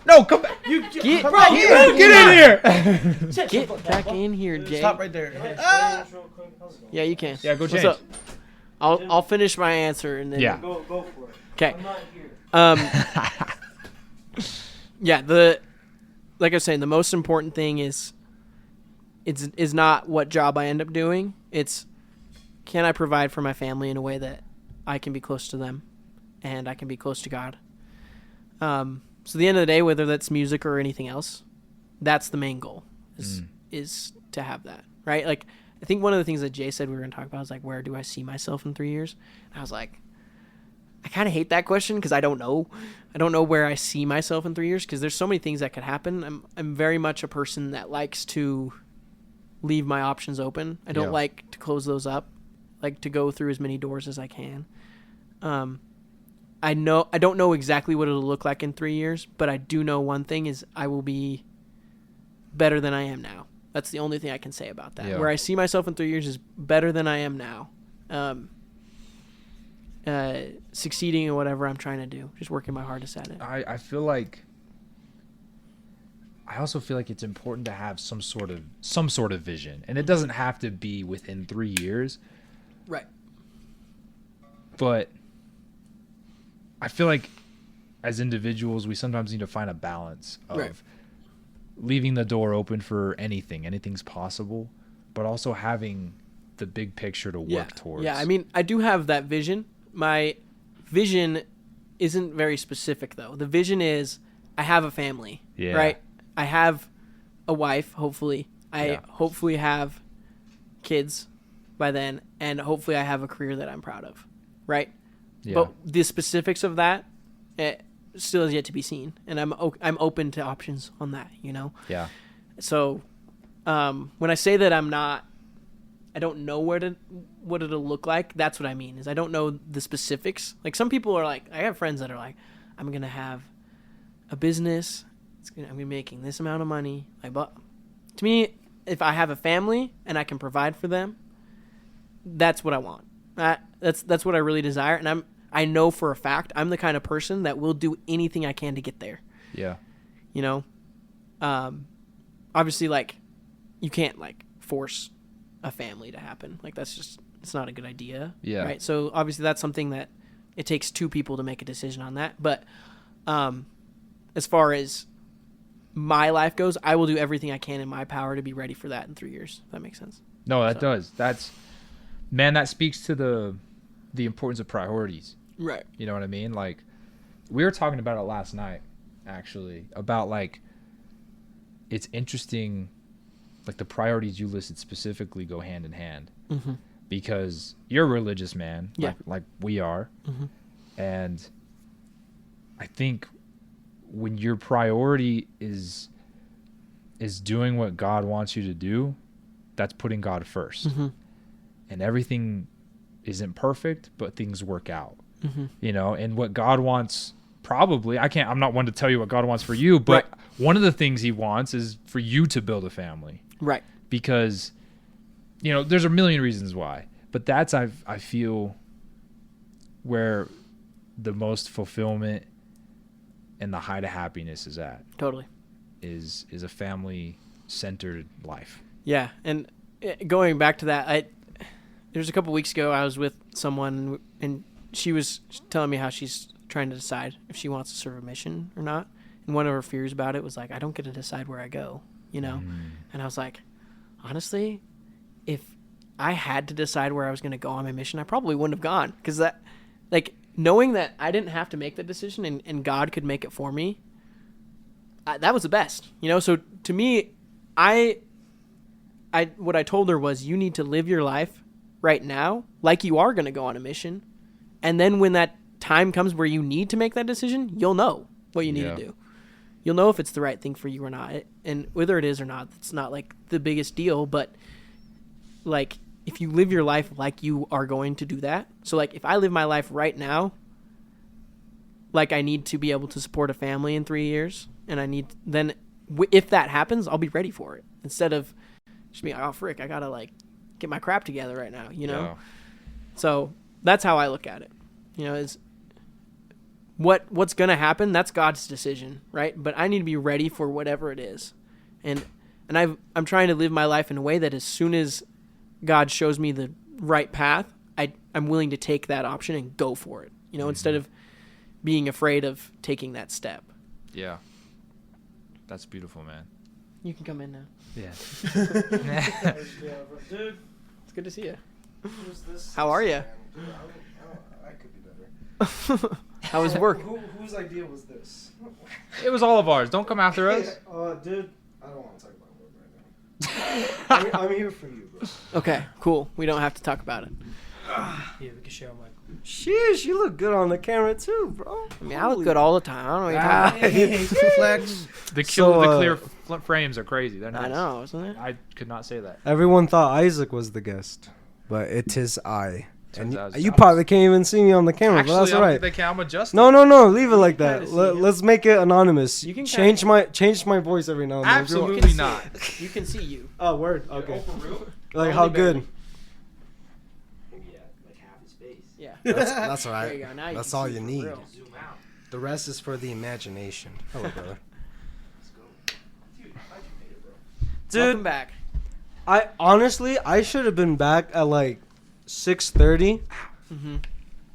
No, come back. Get bro, back you here. Get in here. Get back in here, Jay. stop right there. Yeah, you can. Yeah, go What's change. up? I'll finish my answer and then. Yeah. Go for it. Okay. I'm not here. Yeah. Like I was saying, the most important thing is not what job I end up doing. It's, can I provide for my family in a way that I can be close to them, and I can be close to God. So at the end of the day, whether that's music or anything else, that's the main goal. is to have that, right? Like, I think one of the things that Jay said we were going to talk about is like, where do I see myself in 3 years? And I was like, I kind of hate that question because I don't know. I don't know where I see myself in 3 years because there's so many things that could happen. I'm very much a person that likes to leave my options open. I don't like to close those up, like to go through as many doors as I can. I don't know exactly what it'll look like in 3 years, but I do know one thing is I will be better than I am now. That's the only thing I can say about that. Yeah. Where I see myself in 3 years is better than I am now. Succeeding in whatever I'm trying to do, just working my hardest at it. I also feel like it's important to have some sort of vision, and it doesn't have to be within 3 years, right? But I feel like as individuals, we sometimes need to find a balance of leaving the door open for anything's possible, but also having the big picture to work towards. Yeah, I mean, I do have that vision. My vision isn't very specific, though. The vision is I have a family, right? I have a wife, hopefully. I hopefully have kids by then, and hopefully I have a career that I'm proud of, right? Yeah. But the specifics of that still is yet to be seen, and I'm open to options on that, you know? Yeah. So when I say that I don't know what it'll look like. That's what I mean. Is I don't know the specifics. Like some people are like, I have friends that are like, I'm gonna have a business. I'm gonna be making this amount of money. Like, but to me, if I have a family and I can provide for them, that's what I want. That's what I really desire. And I know for a fact I'm the kind of person that will do anything I can to get there. Yeah. You know, obviously, like you can't like force a family to happen. Like it's not a good idea. Yeah. Right. So obviously that's something that it takes two people to make a decision on that. But as far as my life goes, I will do everything I can in my power to be ready for that in 3 years. If that makes sense. No, that does. That speaks to the importance of priorities. Right. You know what I mean? Like we were talking about it last night, actually, about like it's interesting. Like the priorities you listed specifically go hand in hand, because you're a religious man, like we are, and I think when your priority is doing what God wants you to do, that's putting God first, and everything isn't perfect, but things work out, you know. And what God wants, probably, I'm not one to tell you what God wants for you, but one of the things He wants is for you to build a family. Right. Because, you know, there's a million reasons why. But that's, I feel, where the most fulfillment and the height of happiness is at. Totally. Is a family-centered life. Yeah. And going back to that, there's a couple weeks ago I was with someone, and she was telling me how she's trying to decide if she wants to serve a mission or not. And one of her fears about it was like, I don't get to decide where I go. You know? And I was like, honestly, if I had to decide where I was going to go on my mission, I probably wouldn't have gone. Because that, like, knowing that I didn't have to make the decision and God could make it for me, that was the best. You know? So to me, what I told her was, you need to live your life right now like you are going to go on a mission. And then when that time comes where you need to make that decision, you'll know what you need to do. You'll know if it's the right thing for you or not. And whether it is or not, it's not like the biggest deal, but like if you live your life like you are going to do that. So like if I live my life right now, like I need to be able to support a family in 3 years, and if that happens, I'll be ready for it. Instead of just being, oh frick, I gotta like get my crap together right now, you know? Yeah. So that's how I look at it. You know, is what's going to happen, that's God's decision, right? But I need to be ready for whatever it is. And I'm trying to live my life in a way that as soon as God shows me the right path, I'm willing to take that option and go for it, you know, instead of being afraid of taking that step. Yeah. That's beautiful, man. You can come in now. Yeah. Dude, it's good to see you. How are you? I could be better. How was work? Whose idea was this? It was all of ours. Don't come after us. Dude, I don't want to talk about work right I'm here for you, bro. Okay, cool. We don't have to talk about it. Yeah, we can share a mic. Sheesh, you look good on the camera too, bro. I mean, I look good all the time. I don't know what you're talking about. Flex. The So, clear frames are crazy. They're nice. I know, isn't it? I could not say that. Everyone thought Isaac was the guest, but it is I. And Turns out it's you Josh. probably can't even see me on the camera, Actually, but that's I don't all think right. they can. I'm adjusting. No, leave it like that. kinda see him. Let's make it anonymous. You can change my voice every now and then. Absolutely not. You can see you. Oh, word. Okay. for real? Like how Only good? Maybe like half his face. Yeah. That's all There you right. go. Now you That's can all see you for need. real. Zoom out. The rest is for the imagination. Hello, brother. Let's go. Dude, how'd you make it, bro? Welcome Dude, back. I honestly should have been back at like 6:30. Mm-hmm.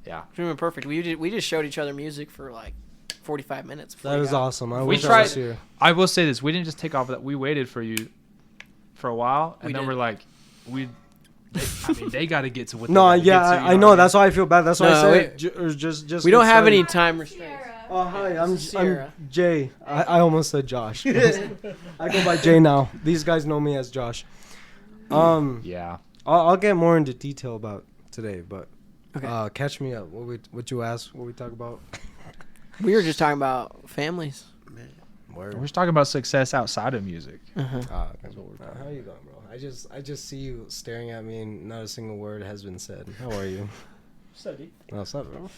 Yeah. It's been perfect. We just showed each other music for like 45 minutes. before That we is got- awesome. I We wish I tried- was here. I will say this: we didn't just take off that. We waited for you for a while, and We then did. we're like, they got to get to what. No, they yeah, gotta get to, you I know know. what That's why I feel bad. That's why No, I said just. We don't get have started. any time restraints. Oh hi, I'm Sierra. Jay. I almost said Josh. I go by Jay now. These guys know me as Josh. Yeah. I'll get more into detail about today, but Okay. catch me up. What you asked? What we talk about? We were just talking about families. We're just talking about success outside of music. Uh-huh. That's what we're how you going, bro? I just see you staring at me and not a single word has been said. How are you? Steady. No, what's up, bro?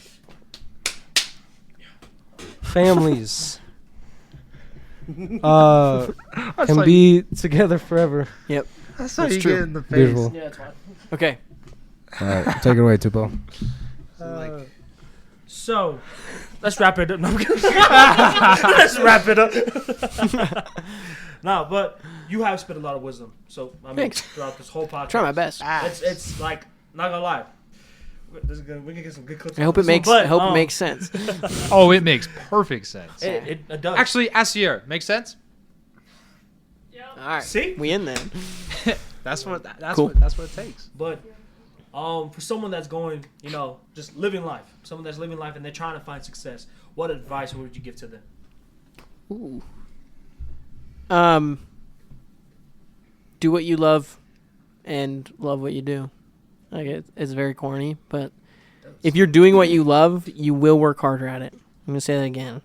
Families can be together forever. Yep. That's how you get in the Beautiful. Yeah, that's fine. Okay. All right, take it away, Tupo. So, let's wrap it up. No, I'm kidding. Let's wrap it up. No, but you have spit a lot of wisdom. So, I mean, Thanks. throughout this whole podcast. Try my best. It's like, not gonna lie. We can get some good clips. I hope on it this makes. one, I but, hope it makes sense. Oh, it makes perfect sense. It does. Actually, ask Sierra. Make sense? All right. See? We in then. That's what Cool. that's what it takes. But for someone that's going, just living life, someone that's living life and they're trying to find success, what advice would you give to them? Ooh. Do what you love, and love what you do. Like it's very corny, but if you're doing what you love, you will work harder at it. I'm gonna say that again.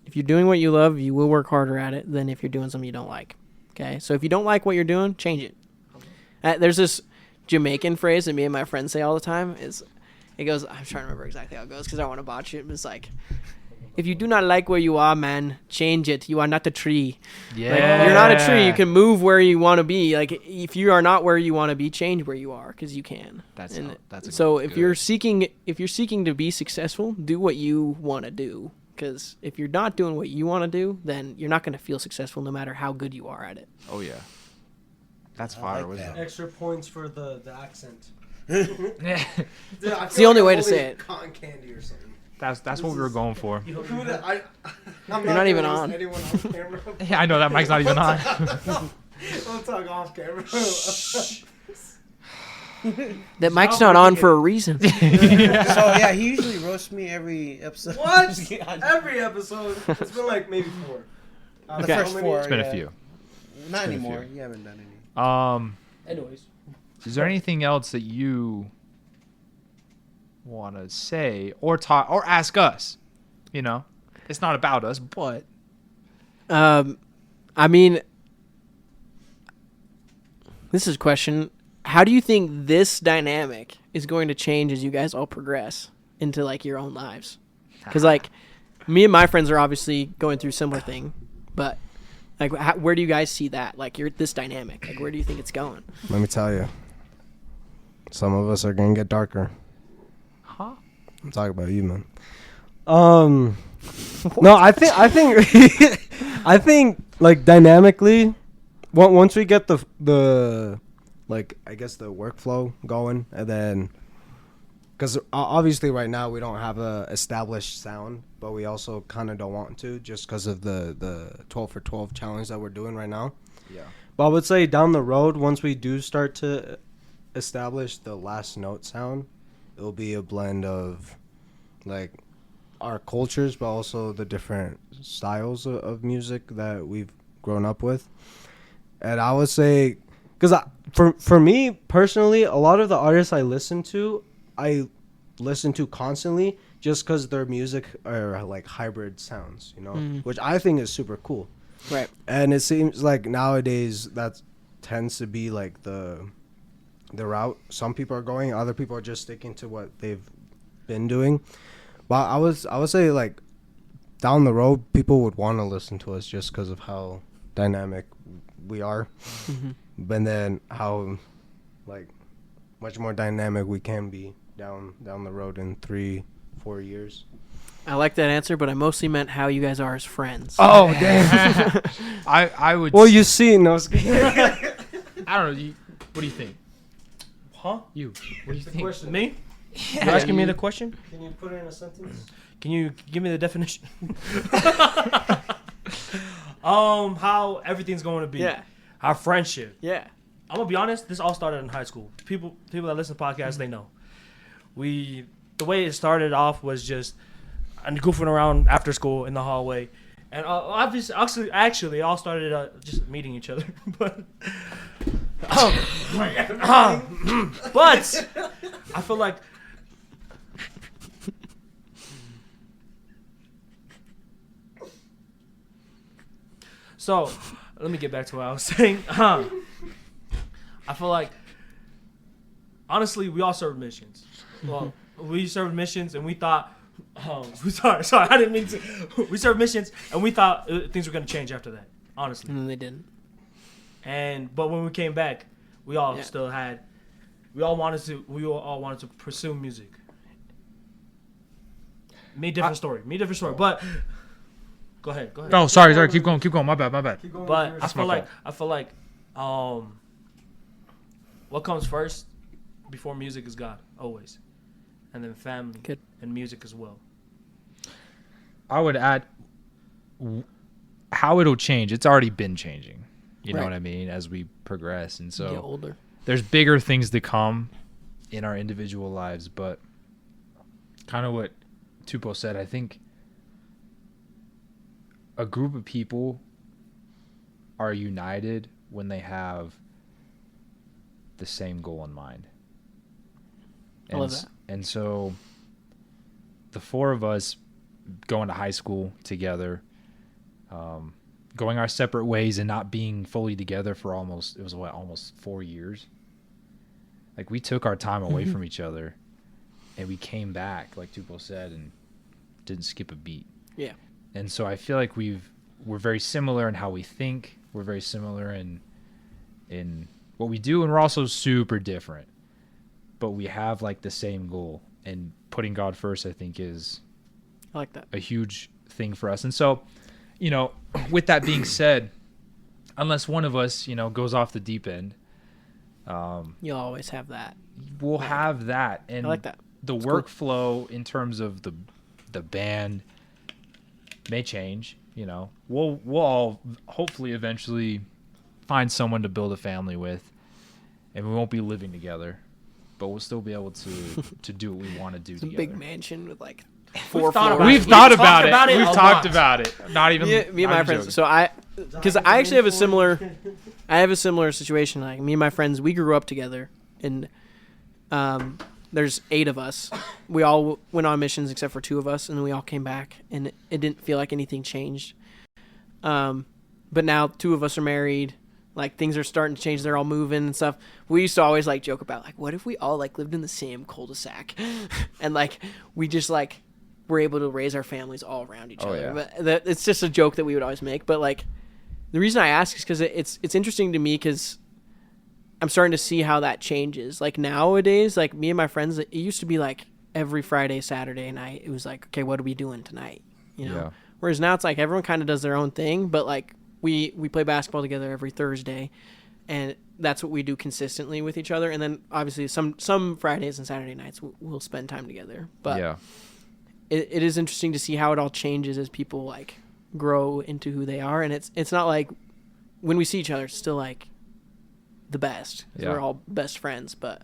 If you're doing what you love, you will work harder at it than if you're doing something you don't like. Okay, so if you don't like what you're doing, change it. There's this Jamaican phrase that me and my friends say all the time. It goes, I'm trying to remember exactly how it goes because I want to botch it. But it's like, if you do not like where you are, man, change it. You are not a tree. Yeah. Like, you're not a tree. You can move where you want to be. Like, if you are not where you want to be, change where you are because you can. That's So if you're seeking to be successful, do what you want to do. Because if you're not doing what you want to do, then you're not going to feel successful no matter how good you are at it. Oh yeah. That's I fire like wisdom. Extra points for the accent. Yeah. It's the only way to say it. Cotton candy or something. That's what we were going for. You know, I'm not even on. Anyone on camera. Yeah, I know that mic's not even on. Don't talk off camera. That mic's not on for a reason. So yeah, he usually roasts me every episode. What? Every episode. It's been like maybe 4. The Okay. first 4. It's been yeah. a few. Not been a anymore. few. You haven't done any. anyways. Is there anything else that you want to say or talk or ask us? It's not about us, but I mean, this is a question. How do you think this dynamic is going to change as you guys all progress into like your own lives? Because like me and my friends are obviously going through a similar thing, but like where do you guys see that? Like this dynamic, like where do you think it's going? Let me tell you. Some of us are gonna get darker. huh? I'm talking about you, man. No, I think I think like dynamically, once we get the like I guess the workflow going, and then because obviously right now we don't have a established sound, but we also kind of don't want to just because of the 12 for 12 challenge that we're doing right now. Yeah. But I would say down the road, once we do start to establish the last note sound, it'll be a blend of like our cultures, but also the different styles of music that we've grown up with. And I would say because for me personally, a lot of the artists I listen to constantly just because their music are like hybrid sounds, you know, which I think is super cool. Right. And it seems like nowadays that tends to be like the route some people are going. Other people are just sticking to what they've been doing. But I would say like down the road, people would want to listen to us just because of how dynamic we are, but then how like much more dynamic we can be down the road in 3-4 years. I like that answer, but I mostly meant how you guys are as friends. Oh damn! I would. Well, you see, no. I don't know. What do you think? Huh? You. What do you think? Me? You asking me the question? Can you put it in a sentence? Can you give me the definition? How everything's going to be. Yeah. Our friendship. Yeah. I'm gonna be honest. This all started in high school. People that listen to podcasts, they know. The way it started off was just goofing around after school in the hallway, and obviously, actually, it all started just meeting each other. But I feel like. So, let me get back to what I was saying. I feel like, honestly, we all served missions. Well, we served missions, and we thought, sorry, I didn't mean to. We served missions, and we thought things were going to change after that, honestly. And then they didn't. But when we came back, we all wanted to pursue music. Me different story, but. Go ahead. Oh, sorry. Keep going. My bad. But I feel like, what comes first before music is God, always, and then family and music as well. I would add how it'll change. It's already been changing. You know what I mean? As we progress, and so get older. There's bigger things to come in our individual lives, but kind of what Tupo said, I think. A group of people are united when they have the same goal in mind. I love that. And so the four of us going to high school together, going our separate ways and not being fully together for almost 4 years. Like we took our time away from each other and we came back, like Tupo said, and didn't skip a beat. Yeah. And so I feel like we're very similar in how we think. We're very similar in what we do, and we're also super different. But we have like the same goal, and putting God first, I think, is I like that. a huge thing for us. And so, with that being said, unless one of us, goes off the deep end, You'll always have that. we'll have that. And I like that. The It's cool. workflow in terms of the band may change. We'll all hopefully eventually find someone to build a family with, and we won't be living together, but we'll still be able to do what we want to do It's a together. big mansion with like We've 4 thought floors. about We've it. thought We've about talked about it. it We've a talked lot. about it. Not even Me and my not friends. joking. So because I actually have a similar, situation. Like me and my friends, we grew up together, and there's 8 of us. We all went on missions except for 2 of us, and then we all came back, and it didn't feel like anything changed. But now 2 of us are married. Like things are starting to change. They're all moving and stuff. We used to always like joke about like, what if we all like lived in the same cul-de-sac, and like we just like were able to raise our families all around each other. yeah. But it's just a joke that we would always make. But like the reason I ask is because it's interesting to me because I'm starting to see how that changes. Like nowadays, like me and my friends, it used to be like every Friday, Saturday night. It was like, okay, what are we doing tonight? Yeah. Whereas now it's like everyone kind of does their own thing, but like we play basketball together every Thursday, and that's what we do consistently with each other. And then obviously some Fridays and Saturday nights we'll spend time together. But yeah. it is interesting to see how it all changes as people like grow into who they are. And it's not like when we see each other, it's still like the best. 'Cause Yeah. we're all best friends, but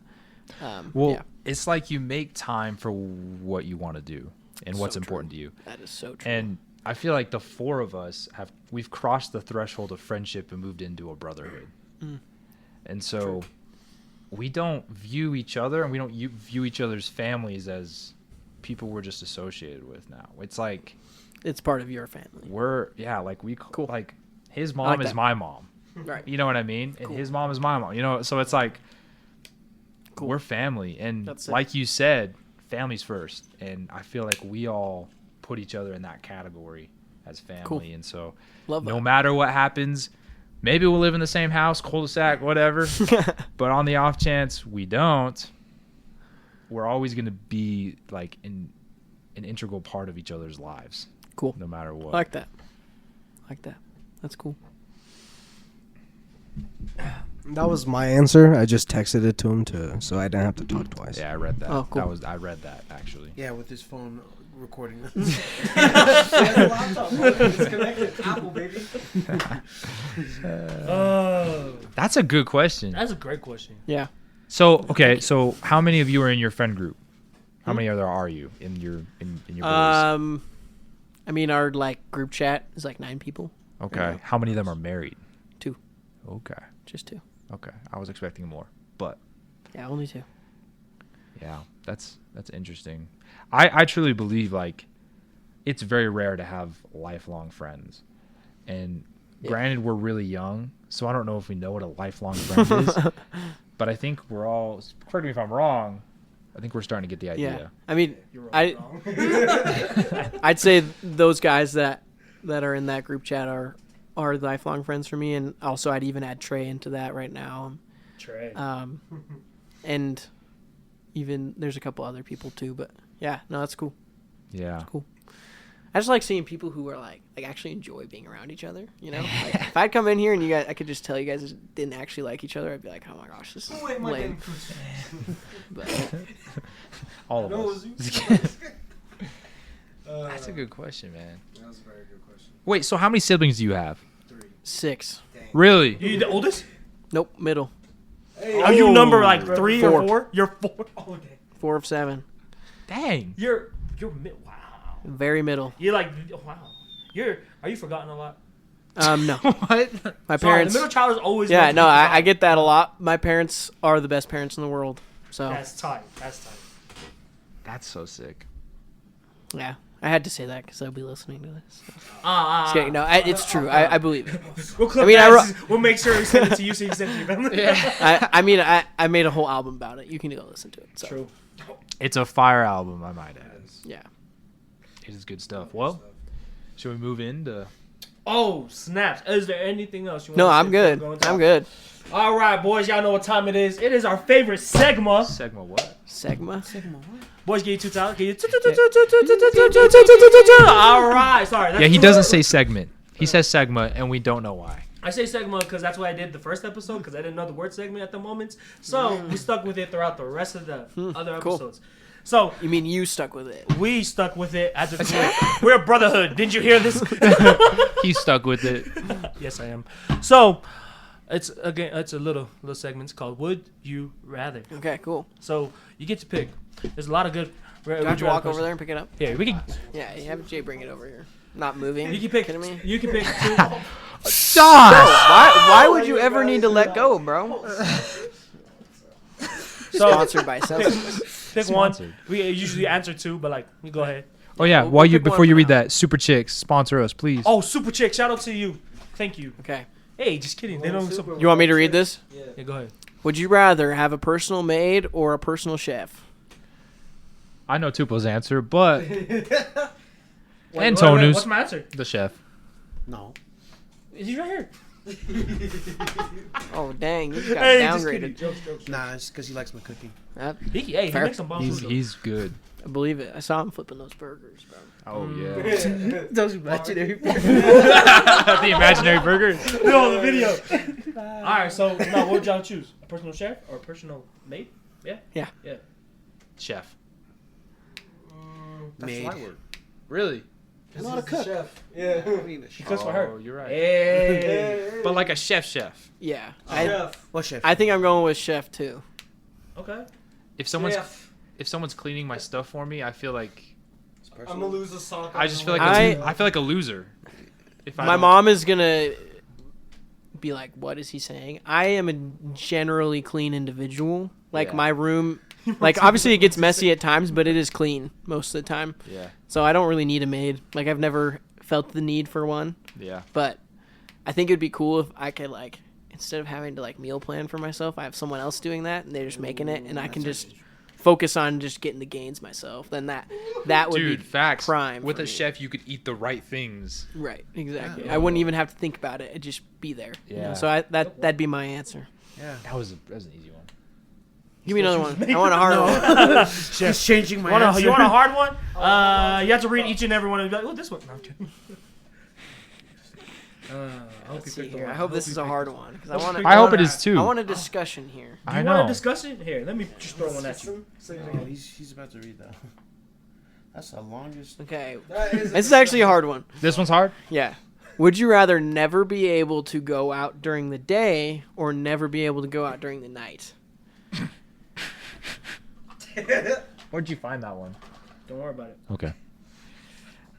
Well, yeah, it's like you make time for what you want to do and So what's true. important to you. that is so true. And I feel like the 4 of us we've crossed the threshold of friendship and moved into a brotherhood. And so we don't view each other and we don't view each other's families as people we're just associated with now. It's like It's part of your family. Cool. Like his I mom like is that. my mom. Right. You know what I mean? And his mom is my mom. You know, so it's like we're family. And That's it. like you said, family's first. And I feel like we all put each other in that category as family. Cool. And so Love no that. matter what happens, maybe we'll live in the same house, cul-de-sac, whatever. But on the off chance we don't, we're always going to be like an integral part of each other's lives. Cool. No matter I what. like that. That's cool. That was my answer. I just texted it to him so I didn't have to talk twice. Yeah, I read that. Oh, cool. I read that actually. Yeah, with his phone recording. It's connected. Apple, baby. Oh, That's a good question. that's a great question. Yeah. So how many of you are in your friend group? How many are you in your boys? I mean, our like group chat is like 9 people. Okay. How many of them are married? 2. Okay. Just 2. Okay. I was expecting more, but Yeah, only 2. yeah, that's interesting. I truly believe like it's very rare to have lifelong friends, and granted we're really young, so I don't know if we know what a lifelong friend is, but I think we're all. Correct me if I'm wrong. I think we're starting to get the Yeah. idea. I mean, You're wrong. I'd say those guys that are in that group chat are lifelong friends for me, and also I'd even add Trey into that right now. Trey. And even there's a couple other people too, but yeah, no, that's cool. Yeah. Cool. I just like seeing people who are like actually enjoy being around each other. You know, like, if I'd come in here and I could just tell you guys didn't actually like each other, I'd be like, oh my gosh, this is lame. But All of No, us. That's a good question, man. That was a very good question. Wait, so how many siblings do you have? 6. Really? You the oldest? Nope, middle. Are you number like 3 or 4. 4? You're 4. Oh, dang. 4 of 7. Dang. You're wow. Very middle. You're like wow. Are you forgotten a lot? No. What? My Sorry, parents. the middle child is always. Yeah, meant to no, be I forgotten. get that a lot. My parents are the best parents in the world. So That's tight. That's tight. That's so sick. yeah, I had to say that because they'll be listening to this. Ah, Just kidding. No, it's true. I believe it. We'll clip I mean, that. We'll make sure we send it to you so you can send it to your family. I mean, I made a whole album about it. You can go listen to it. So. True. It's a fire album, I might add. Yeah. It is good stuff. Well, should we move into... Oh snaps! Is there anything else you want? No, to I'm say good. before we go into I'm our- good. All right, boys. Y'all know what time it is. It is our favorite segment. Segment what? Segma. Boys, get you 2 times. Get you. All right. Sorry. Yeah, he doesn't say segment. He says segment, and we don't know why. I say segment because that's what I did the first episode because I didn't know the word segment at the moment. So we stuck with it throughout the rest of the other cool. episodes. So You mean you stuck with it? we stuck with it as a group. We're a brotherhood. Didn't you hear this? He's stuck with it. Yes, I am. So it's a little segment called Would You Rather. Okay, cool. So you get to pick. There's a lot of good. Do I have to walk over there and pick it up? Here, we can. Yeah, you have Jay bring it over here. Not moving. You can pick. Kidding me? You can pick 2. Why would you ever need to let go, bro? So Sponsored by Celsius. pick one. Sponsored. We usually answer 2, but like you go ahead. Oh, yeah. We'll pick one Before for you read now. that, Super Chicks, sponsor us, please. Oh, Super Chick! Shout out to you. Thank you. Okay. Hey, just kidding. They don't. You want me to read this? Yeah, go ahead. Would you rather have a personal maid or a personal chef? I know Tupo's answer, but... Wait, And wait, Tonu's. what's my answer? The chef. No. He's right here. Oh, dang. You just got Hey, just kidding. downgraded. Jokes. Nah, it's because he likes my cooking. He Fair. makes some bomb food. He's good. I believe it. I saw him flipping those burgers, bro. Oh, yeah. Those imaginary The imaginary burger. No, the video. All right, so now what would y'all choose? A personal chef or a personal maid? Yeah. Chef. Maid. Really? I'm not a cook. Yeah. I mean, She cooks for her. Oh, you're right. Hey. But like a chef. Yeah. what chef? I think I'm going with chef, too. Okay. If someone's cleaning my stuff for me, I feel like I'm gonna lose a sock. I just feel like I- I feel like a loser. If I My don't- mom is going to be like, what is he saying? I am a generally clean individual. Like, Yeah. my room, like, obviously it gets messy at times, but it is clean most of the time. Yeah. So I don't really need a maid. Like, I've never felt the need for one. Yeah. But I think it'd be cool if I could, like, instead of having to, like, meal plan for myself, I have someone else doing that, and they're just making it, and I can just focus on just getting the gains myself. Then that would Dude, be facts. prime With for a me. chef, you could eat the right things. Right, exactly. Yeah. I wouldn't even have to think about it. It'd just be there. You know? Yeah. So that'd be my answer. Yeah. That was an easy one. Give me another one. I want a hard one. Just changing my You answer. want a hard one? You have to read each and every one and be like, oh, this one. No, I'm kidding. I hope Let's you see picked the here. one. I hope this you is a picked hard the one because Hope you picked I the hope one. it is too. I want a discussion here. Do I you know. want to discuss it? Here, let me just throw one at you. Oh, he's about to read that. That's the longest. Okay, That is this is actually a hard one. This one's hard. Yeah. Would you rather never be able to go out during the day or never be able to go out during the night? Where'd you find that one? Don't worry about it. Okay.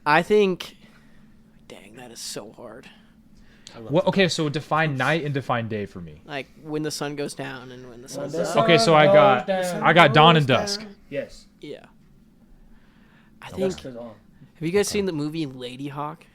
I think. Dang, that is so hard. Well, okay, so define night and define day for me. Like when the sun goes down and when the sun's the up. sun Okay, so I got- goes down. I got dawn and dusk. Yes. Yeah. I Dusk think. is on. Have you guys seen the movie Lady Hawk?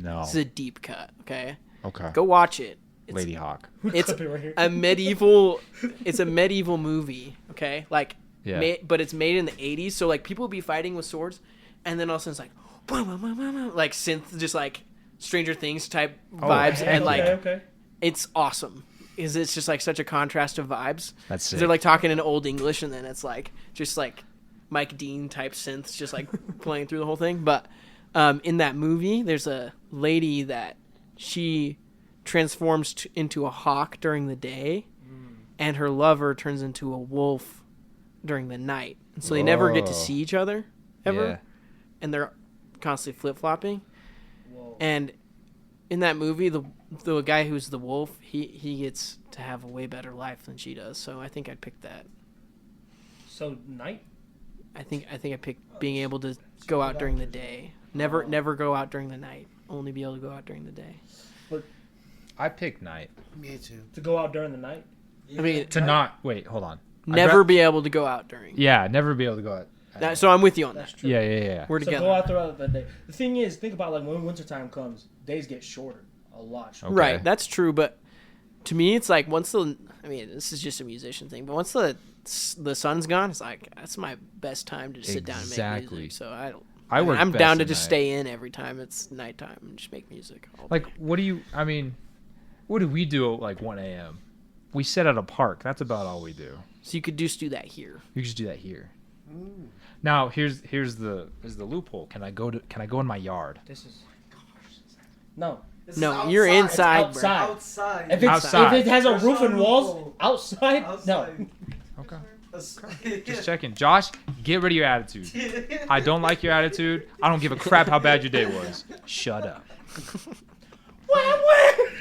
No. This is a deep cut. Okay, Okay. go watch it. It's, Lady Hawk. It's Clip it right here. a medieval. It's a medieval movie. Okay, like. Yeah. But it's made in the 80s, so like people would be fighting with swords, and then all of a sudden it's like, boom, boom, boom, boom, boom, like synth, just like Stranger Things type vibes, heck and like okay. it's awesome. Is it's just like such a contrast of vibes. That's 'Cause sick. they're like talking in old English, and then it's like just like Mike Dean type synths, just like playing through the whole thing. But in that movie, there's a lady that she transforms into a hawk during the day, and her lover turns into a wolf during the night. And so they never get to Whoa. see each other ever. Yeah. And they're constantly flip-flopping. Whoa. And in that movie, the guy who's the wolf, he gets to have a way better life than she does. So I think I'd pick that. So night. I think I pick being able to go out during the day. Never go out during the night. Only be able to go out during the day. I picked night. Me too. To go out during the night. I mean, To not wait, hold on. never be able to go out during. Yeah, never be able to go out. So I'm with you on That's that. true. Yeah. We're So together. go out throughout the day. The thing is, think about like when wintertime comes, days get shorter, a lot shorter. Okay. Right, that's true. But to me, it's like once the. I mean, this is just a musician thing, but once the sun's gone, it's like that's my best time to just sit down and make Exactly. music. So I don't. I work I'm best down to at just night. stay in every time it's nighttime and just make music. all Like, day. what do we do at like 1 a.m.? We sit at a park. That's about all we do. So you could just do that here. You just do that here. Now here's the loophole. Can I go in my yard? This is. No. No, you're inside, It's bro. outside. Outside. If, it's, Outside. if it has a There's roof no and walls, loophole. outside, Outside. Okay. Okay. Just checking. Josh, get rid of your attitude. I don't like your attitude. I don't give a crap how bad your day was. Shut up.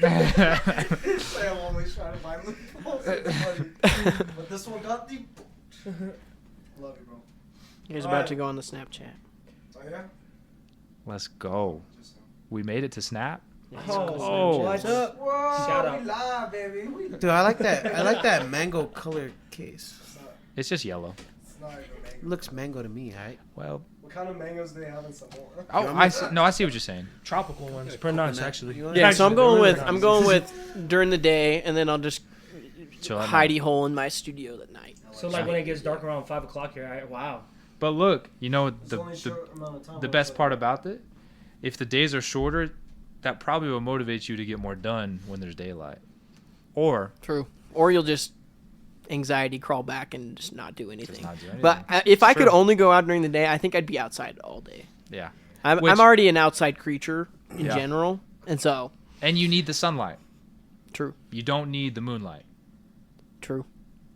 I'm always trying to find loopholes. It's funny. But this one got deep. Love you, bro. You guys All about right. to go on the Snapchat. Oh, yeah? Let's go. We made it to Snap. Oh, What's up? Whoa, Shout out. we live, baby. We Dude, I like that. I like that mango color case. It's just yellow. It's not even mango. It looks mango to me, alright? Well, What kind of mangoes do they have in Samoa? oh, I see what you're saying. tropical ones. Pretty nice, actually. You Yeah, so I'm Actually, going they're with really nice. during the day, and then I'll just Chill at hidey hole in my studio at night. So like when it gets dark around 5 o'clock here, wow. But look, you know It's only a the short amount of time. the best part about it, if the days are shorter, that probably will motivate you to get more done when there's daylight. Or True. Or you'll just anxiety crawl back and just not do anything. just not do anything. But if I could True. only go out during the day, I think I'd be outside all day. Yeah. I'm Which- already an outside creature in Yeah. general, and so And you need the sunlight. true, You don't need the moonlight. true.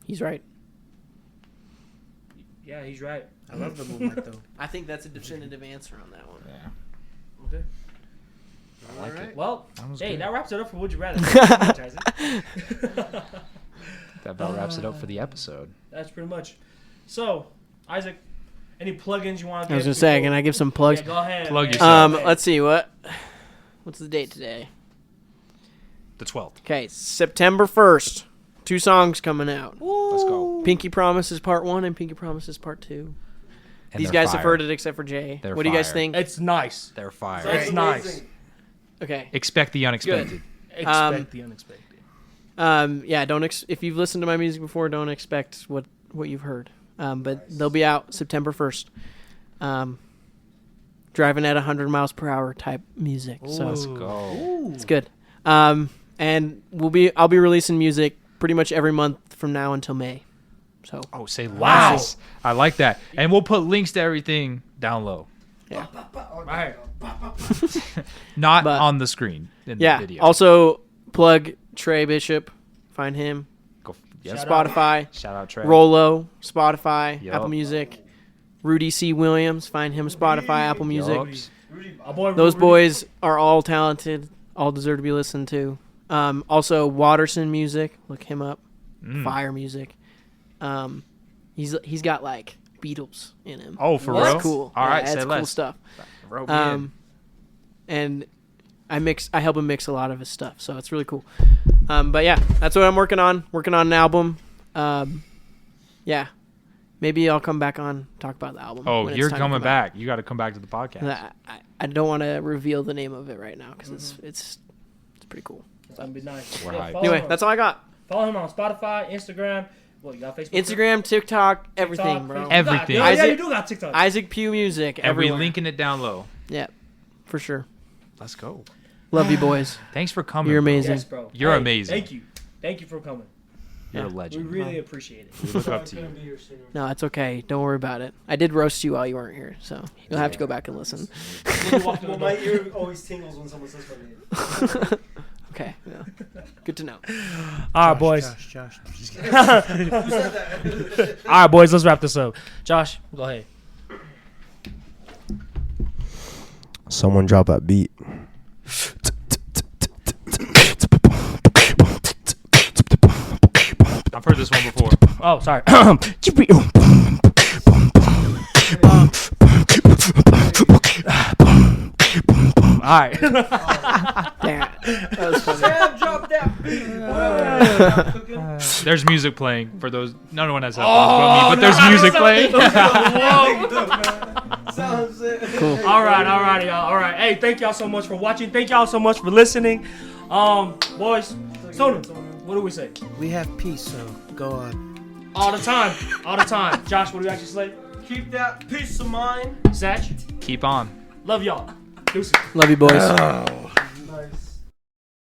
He's right. Yeah, he's right. I love the moonlight though. I think that's a definitive answer on that one. Yeah. Okay. I like it. Well, That was hey, good. that wraps it up for Would You Rather. That about wraps it up for the episode. That's pretty much. So, Isaac, any plugins you want to I was gonna say, can I give some plugs? Yeah, go ahead. Plug man. yourself. Let's see what's the date today? The 12th. Okay, September 1st. 2 songs coming out. Let's go. Pinky Promises Part 1 and Pinky Promises Part 2. And These they're guys have fire. heard it except for Jay. They're What do you guys fire. think? It's nice. They're fire. It's nice. Okay. Expect the unexpected. Expect the unexpected. Yeah, if you've listened to my music before, don't expect what you've heard. But they'll be out September 1st. Driving at 100 miles per hour type music. So Let's go. it's good. And I'll be releasing music pretty much every month from now until May. So Oh, say Wow. less. I like that. And we'll put links to everything down low. yeah. Right. Not But- on the screen in Yeah. the video. Also plug Trey Bishop. Find him. Go, yep. Shout out. Spotify. Shout out Trey. Rolo, Spotify, Yup. Apple Music. Rudy C. Williams, find him Spotify, Apple Music. Yup. Our boy Those Rudy. boys are all talented, all deserve to be listened to. Also, Watterson Music, look him up. Fire Music. He's got like Beatles in him. Oh, for That's real? cool. All right, yeah, say that's less. cool stuff. Rope me in. And I help him mix a lot of his stuff, so it's really cool. But yeah, that's what I'm working on. Working on an album. Yeah, maybe I'll come back on talk about the album. Oh, when it's you're time to coming come out. back. You got to come back to the podcast. I don't want to reveal the name of it right now because it's pretty cool. It's gonna be nice. We're hyped. follow Anyway, him. that's all I got. Follow him on Spotify, Instagram. What you got? Facebook, Instagram, TikTok, everything, TikTok, bro. Facebook. Everything. Yeah, yeah, you Isaac- do got TikTok. Isaac Pugh Music, And we everywhere. linking it down low. Yeah, for sure. Let's go. Love you, boys. Thanks for coming. You're bro. amazing. Yes, bro. You're Hey, amazing. Thank you for coming. You're a Yeah. We legend. really appreciate it. We look up to you. No, it's okay. Don't worry about it. I did roast you while you weren't here, so you'll have to go back and listen. Well, my ear always tingles when someone says something. Okay, yeah. Good to know. All right, boys. Josh. All right, boys. Let's wrap this up. Josh, go ahead. Someone drop that beat. I've heard this one before. Oh, sorry. All right. Damn, that was funny. Sam, drop that beat. There's music playing for those. No one has headphones but me, but there's music playing. Sounds it. Cool. All right, y'all. All right. Hey, thank y'all so much for watching. Thank y'all so much for listening. Boys, Sona, what do we say? We have peace, so go on. All the time. Josh, what do you actually say? Keep that peace of mind. Zach, Keep on. love y'all. Deuces. Love you, boys. Oh.